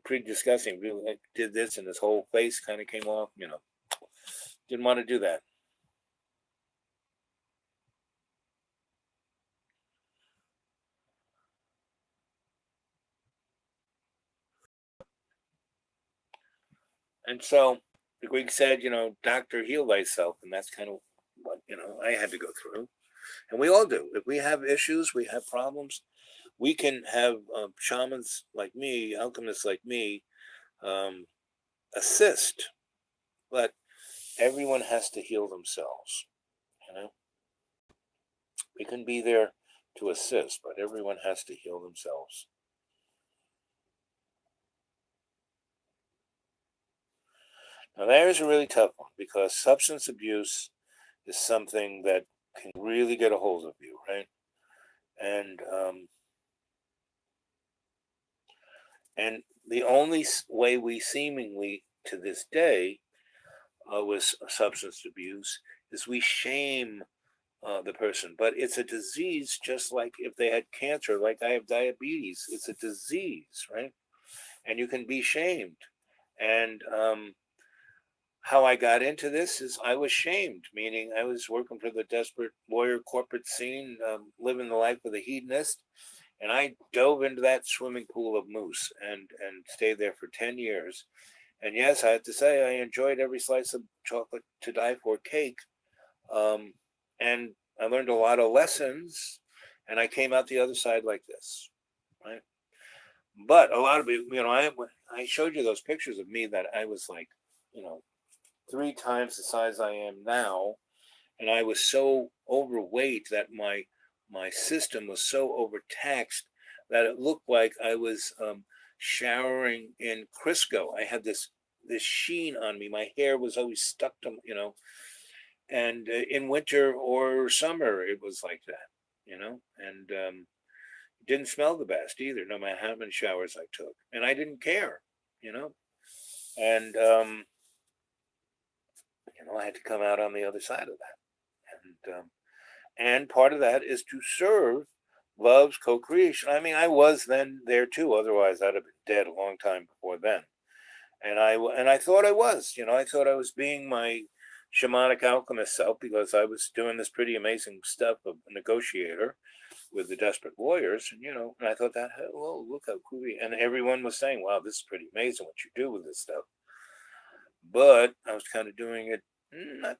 pretty disgusting. Really, I did this, and his whole face kind of came off. Didn't want to do that. And so the Greek said, doctor, heal thyself, and that's kind of what I had to go through, and we all do. If we have issues, we have problems. We can have shamans like me, alchemists like me, um, assist, but everyone has to heal themselves. You know, we can be there to assist, but everyone has to heal themselves. Now, there's a really tough one because substance abuse is something that can really get a hold of you, right? And and the only way we seemingly to this day with substance abuse is we shame the person, but it's a disease just like if they had cancer, like I have diabetes. It's a disease, right? And you can be shamed. And how I got into this is I was shamed, meaning I was working for the desperate lawyer corporate scene, living the life of the hedonist, and I dove into that swimming pool of moose and stayed there for 10 years. And yes, I have to say I enjoyed every slice of chocolate to die for cake, um, and I learned a lot of lessons, and I came out the other side like this, right? But a lot of it, I showed you those pictures of me that I was like, you know, 3 times the size I am now, and I was so overweight that my system was so overtaxed that it looked like I was showering in Crisco. I had this sheen on me. My hair was always stuck to, and in winter or summer it was like that, and it didn't smell the best either, no matter how many showers I took, and I didn't care, you know, and I had to come out on the other side of that, and part of that is to serve love's co-creation. I mean, I was then there too, otherwise I'd have been dead a long time before then. And I thought I was, I thought I was being my shamanic alchemist self because I was doing this pretty amazing stuff of a negotiator with the desperate lawyers, and I thought that, hey, well, look how cool, and everyone was saying, wow, this is pretty amazing what you do with this stuff. But I was kind of doing it not,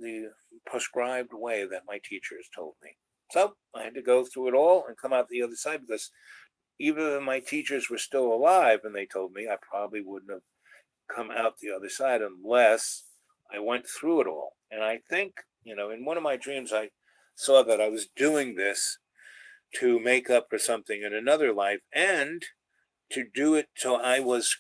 the prescribed way that my teachers told me. So I had to go through it all and come out the other side because even if my teachers were still alive and they told me, I probably wouldn't have come out the other side unless I went through it all. And I think, in one of my dreams, I saw that I was doing this to make up for something in another life and to do it so I was,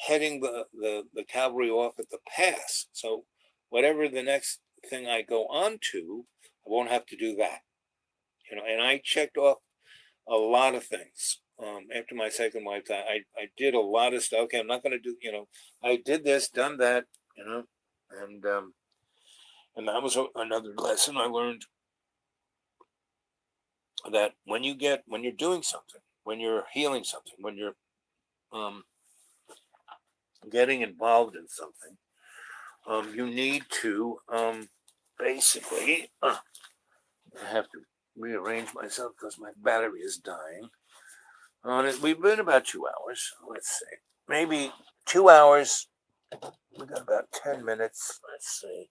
heading the cavalry off at the pass. So whatever the next thing I go on to, I won't have to do that. And I checked off a lot of things. After my second wife, I did a lot of stuff. Okay, I'm not going to do, I did this, done that, and and that was another lesson I learned that when you're doing something, when you're healing something, when you're um, getting involved in something, you need to basically. I have to rearrange myself because my battery is dying. On it, we've been about 2 hours. Let's see, maybe 2 hours. We got about 10 minutes. Let's see,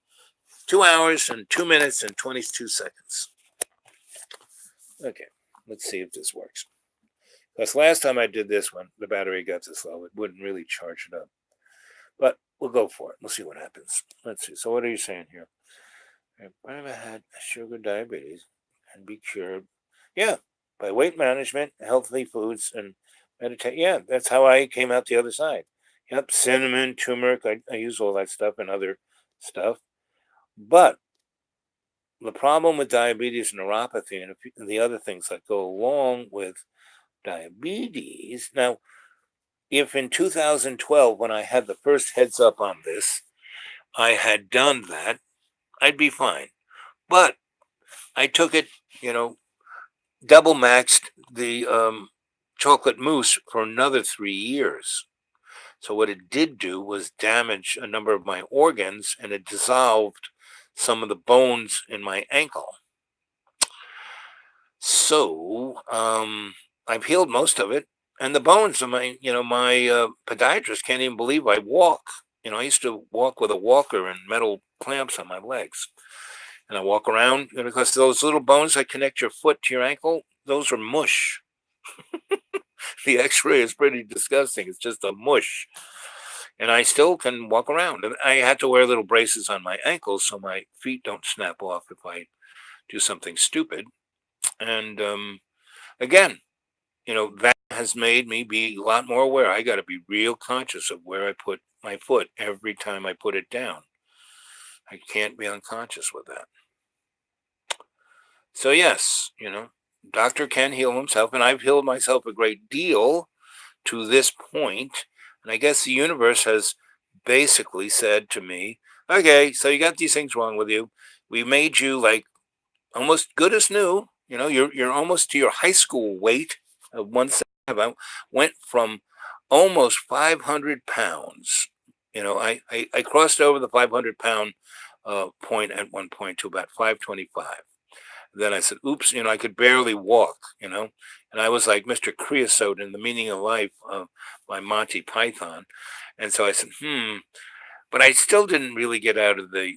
2 hours and 2 minutes and 22 seconds. Okay, let's see if this works. Because last time I did this one, the battery got this low, it wouldn't really charge it up. But we'll go for it. We'll see what happens. Let's see. So what are you saying here? If I ever had sugar diabetes and be cured. Yeah, by weight management, healthy foods, and meditate. Yeah, that's how I came out the other side. Yep, cinnamon, turmeric. I use all that stuff and other stuff. But the problem with diabetes, neuropathy, and the other things that go along with diabetes. Now, if in 2012, when I had the first heads up on this, I had done that, I'd be fine. But I took it, you know, double maxed the chocolate mousse for another 3 years. So what it did do was damage a number of my organs, and it dissolved some of the bones in my ankle. So I've healed most of it, and the bones of my podiatrist can't even believe I walk. I used to walk with a walker and metal clamps on my legs, and I walk around because those little bones that connect your foot to your ankle, those are mush. The X-ray is pretty disgusting. It's just a mush, and I still can walk around. And I had to wear little braces on my ankles so my feet don't snap off if I do something stupid. And again, that has made me be a lot more aware. I got to be real conscious of where I put my foot every time I put it down. I can't be unconscious with that. So yes, doctor can heal himself, and I've healed myself a great deal to this point. And I guess the universe has basically said to me, okay, so you got these things wrong with you. We made you like almost good as new. You're almost to your high school weight of 175. I went from almost 500 pounds. I crossed over the 500 pound point at one point to about 525. Then I said, oops, I could barely walk, and I was like Mr. Creosote in The Meaning of Life by Monty Python. And so I said, but I still didn't really get out of the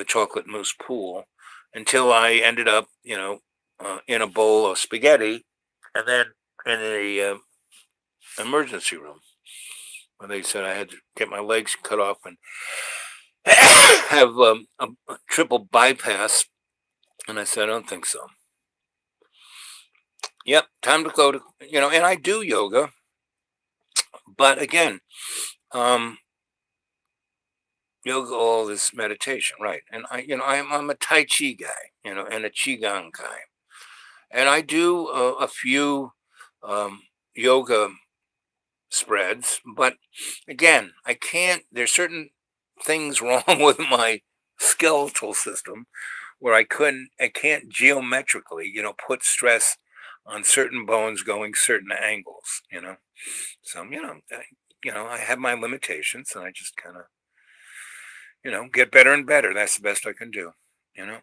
chocolate mousse pool until I ended up, in a bowl of spaghetti, and then in a emergency room where they said I had to get my legs cut off and have a triple bypass. And I said, I don't think so. Yep, time to go to, and I do yoga. But again, yoga, all this meditation, right? And I'm a Tai Chi guy, and a Qigong guy. And I do a few yoga spreads, but again, I can't, there's certain things wrong with my skeletal system where I can't geometrically, put stress on certain bones going certain angles, So, I have my limitations, and I just kind of, get better and better. That's the best I can do, you know.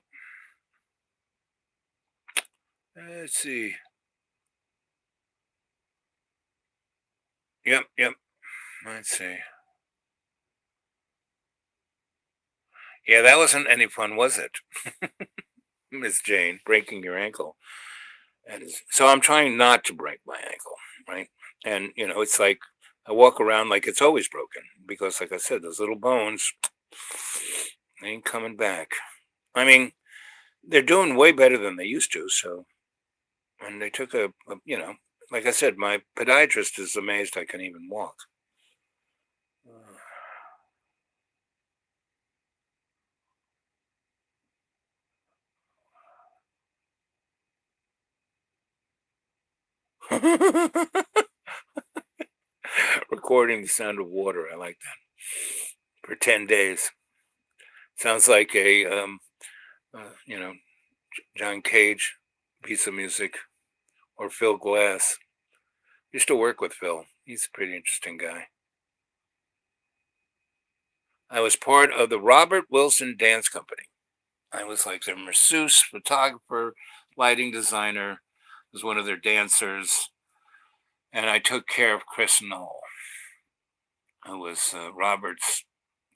Let's see. Yep, yep. Let's see. Yeah, that wasn't any fun, was it, Miss Jane? Breaking your ankle. So I'm trying not to break my ankle, right? And it's like I walk around like it's always broken because, like I said, those little bones they ain't coming back. I mean, they're doing way better than they used to. So, and they took like I said, my podiatrist is amazed I can even walk. Recording the sound of water. I like that. For 10 days. Sounds like a, John Cage piece of music, or Phil Glass. Used to work with Phil. He's a pretty interesting guy. I was part of the Robert Wilson Dance Company. I was like their masseuse, photographer, lighting designer, was one of their dancers, and I took care of Chris Knoll, who was Robert's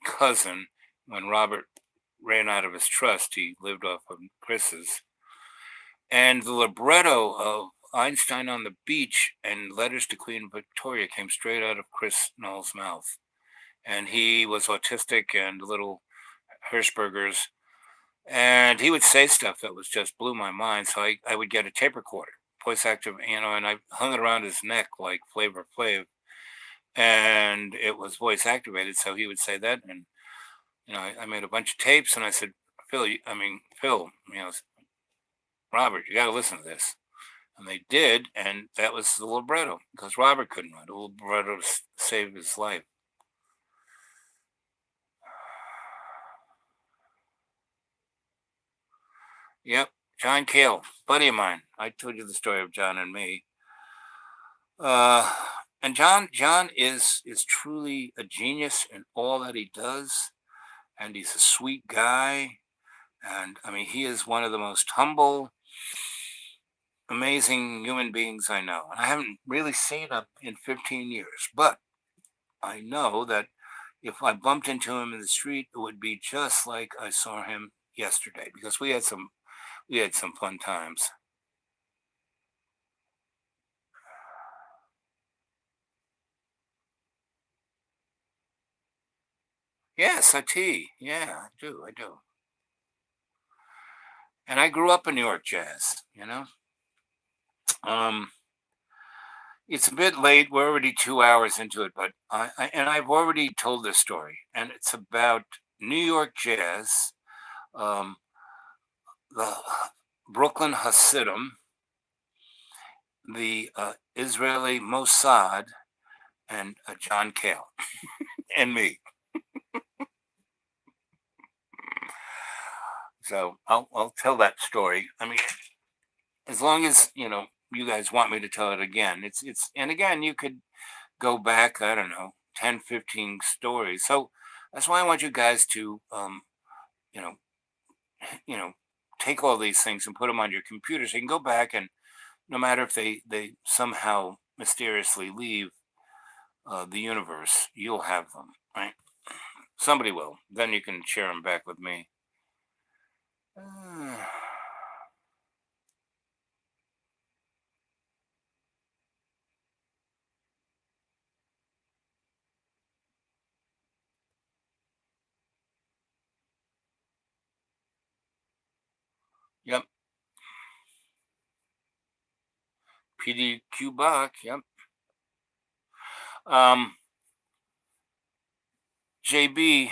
cousin. When Robert ran out of his trust, he lived off of Chris's. And the libretto of Einstein on the Beach and Letters to Queen Victoria came straight out of Chris Knoll's mouth. And he was autistic and a little Hirschberger's. And he would say stuff that was just blew my mind. So I would get a tape recorder, voice active, and I hung it around his neck like Flavor Flav. And it was voice activated. So he would say that. And, I made a bunch of tapes and I said, Phil, Robert, you got to listen to this. And they did. And that was the libretto because Robert couldn't write. The libretto saved his life. Yep. John Cale, buddy of mine. I told you the story of John and me. Uh, and John is truly a genius in all that he does, and he's a sweet guy. And I mean, he is one of the most humble, amazing human beings I know. And I haven't really seen him in 15 years, but I know that if I bumped into him in the street, it would be just like I saw him yesterday because we had some fun times. Yeah, Satie. Yeah, I do. And I grew up in New York jazz. Um, it's a bit late. We're already 2 hours into it, but I've already told this story, and it's about New York jazz, um, the Brooklyn Hasidim, the Israeli Mossad, and John Cale, and me. So I'll tell that story. I mean, as long as you guys want me to tell it again, and again you could go back, I don't know, 10, 15 stories. So that's why I want you guys to you know you know take all these things and put them on your computer so you can go back, and no matter if they somehow mysteriously leave the universe, you'll have them, right? Somebody will, then you can share them back with me. Uh, yep. PDQ Bach. Yep. um JB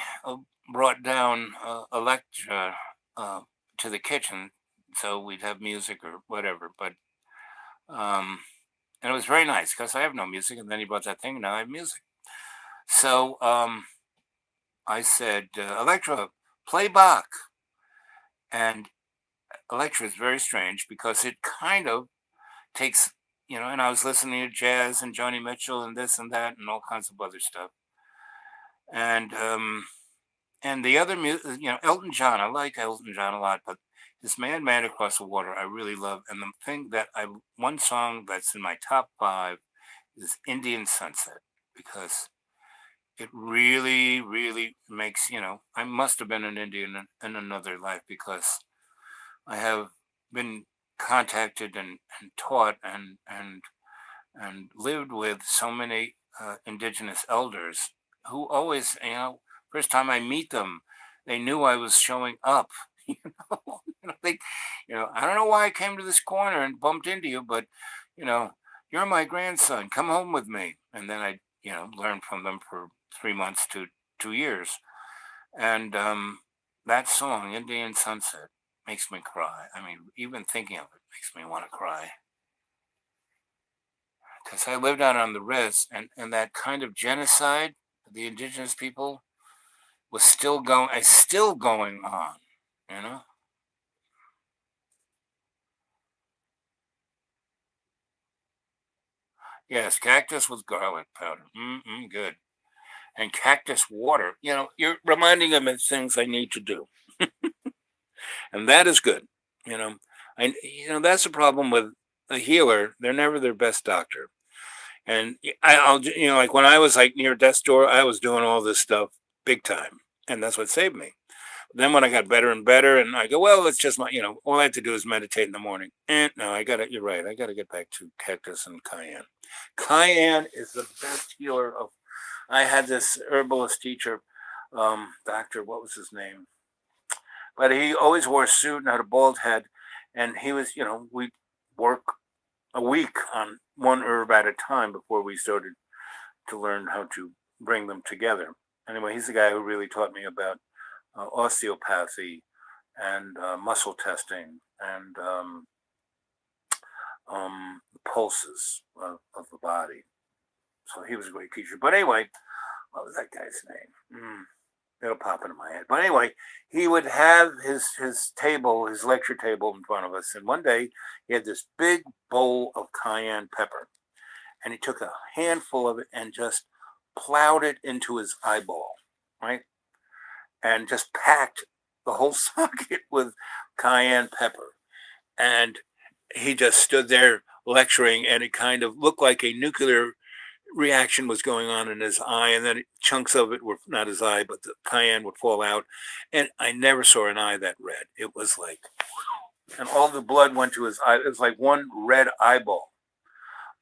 brought down Electra uh, to the kitchen, so we'd have music or whatever. But um, and it was very nice because I have no music, and then he brought that thing, and now I have music. So I said, Electra, play Bach, and Electra is very strange because it kind of takes, and I was listening to jazz and Joni Mitchell and this and that and all kinds of other stuff, and the other Elton John. I like Elton John a lot, but this Man Across the Water I really love. And the thing that one song that's in my top five is Indian Sunset because it really, really makes I must have been an Indian in another life because I have been contacted and taught and lived with so many indigenous elders who always, first time I meet them, they knew I was showing up. They, I don't know why I came to this corner and bumped into you, but you know, you're my grandson. Come home with me. And then I, learned from them for 3 months to 2 years. And that song, Indian Sunset, makes me cry. I mean, even thinking of it makes me want to cry because I lived out on the res, and that kind of genocide of the indigenous people was still going on, you know. Yes, cactus with garlic powder. Good. And cactus water. You're reminding them of things I need to do, and that is good. You know, that's the problem with a healer. They're never their best doctor. And like when I was like near death's door, I was doing all this stuff big time, and that's what saved me. Then when I got better and better, and I go, well, it's just all I have to do is meditate in the morning. And no, I got it. You're right. I got to get back to cactus and cayenne. Cayenne is the best healer of. I had this herbalist teacher, doctor. What was his name? But he always wore a suit and had a bald head, and he was, we work a week on one herb at a time before we started to learn how to bring them together. Anyway, he's the guy who really taught me about osteopathy and muscle testing and pulses of the body. So he was a great teacher. But anyway, what was that guy's name? It'll pop into my head. But anyway, he would have his table, his lecture table in front of us. And one day he had this big bowl of cayenne pepper. And he took a handful of it and just plowed it into his eyeball, right? And just packed the whole socket with cayenne pepper. And he just stood there lecturing, and it kind of looked like a nuclear reaction was going on in his eye, and then chunks of it were not his eye, but the cayenne would fall out. And I never saw an eye that red. It was like, and all the blood went to his eye. It was like one red eyeball.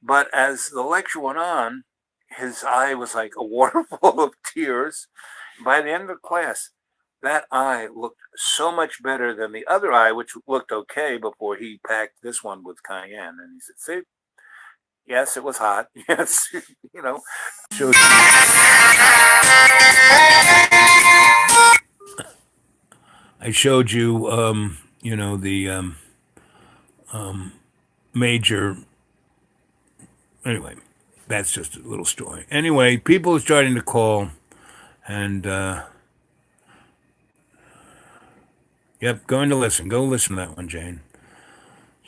But as the lecture went on, his eye was like a waterfall of tears. By the end of the class, that eye looked so much better than the other eye, which looked okay before he packed this one with cayenne. And he said, see, yes, it was hot. Yes, showed I showed you, the major. Anyway, that's just a little story. Anyway, people are starting to call, and yep, going to listen. Go listen to that one, Jane.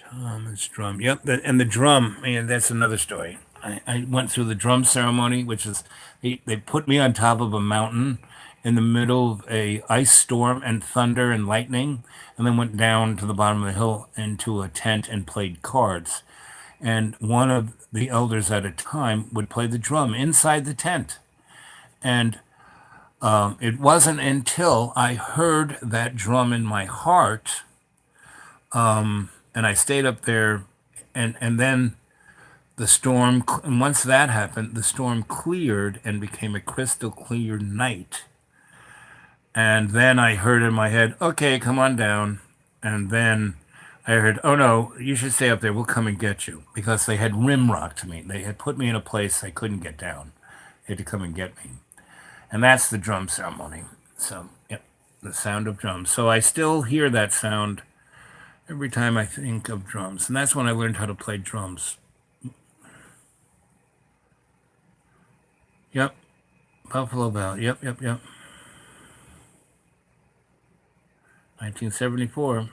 Thomas drum. Yep, and the drum. Man, that's another story. I went through the drum ceremony, which is they put me on top of a mountain in the middle of a ice storm and thunder and lightning, and then went down to the bottom of the hill into a tent and played cards. And one of the elders at a time would play the drum inside the tent. And it wasn't until I heard that drum in my heart, and I stayed up there, and then the storm, and once that happened, the storm cleared and became a crystal clear night. And then I heard in my head, okay, come on down. And then I heard, oh no, you should stay up there. We'll come and get you. Because they had rim rocked me. They had put me in a place I couldn't get down. They had to come and get me. And that's the drum ceremony. So, yep, the sound of drums. So I still hear that sound every time I think of drums. And that's when I learned how to play drums. Yep, Buffalo Bell. Yep, yep, yep. 1974.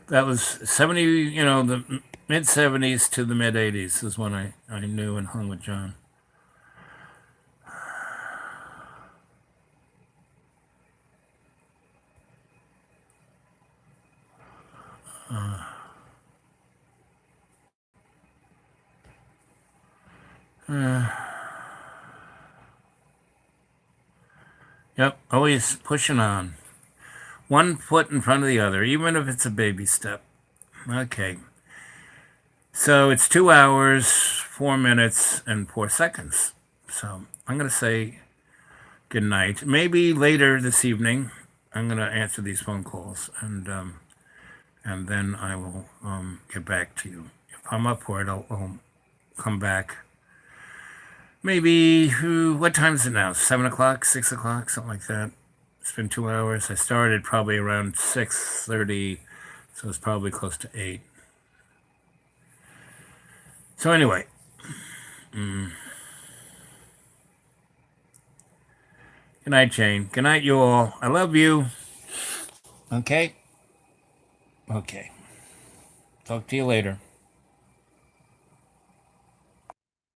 That was 70, the mid 70s to the mid 80s is when I knew and hung with John. Yep, always pushing on. One foot in front of the other, even if it's a baby step. Okay. So it's 2 hours, 4 minutes, and 4 seconds. So I'm going to say good night. Maybe later this evening, I'm going to answer these phone calls, and then I will get back to you. If I'm up for it, I'll come back. Maybe, what time is it now? 7 o'clock, 6 o'clock, something like that. It's been 2 hours. I started probably around 6:30, so it's probably close to 8. So anyway, good night, Jane. Good night, you all. I love you. Okay? Okay. Talk to you later.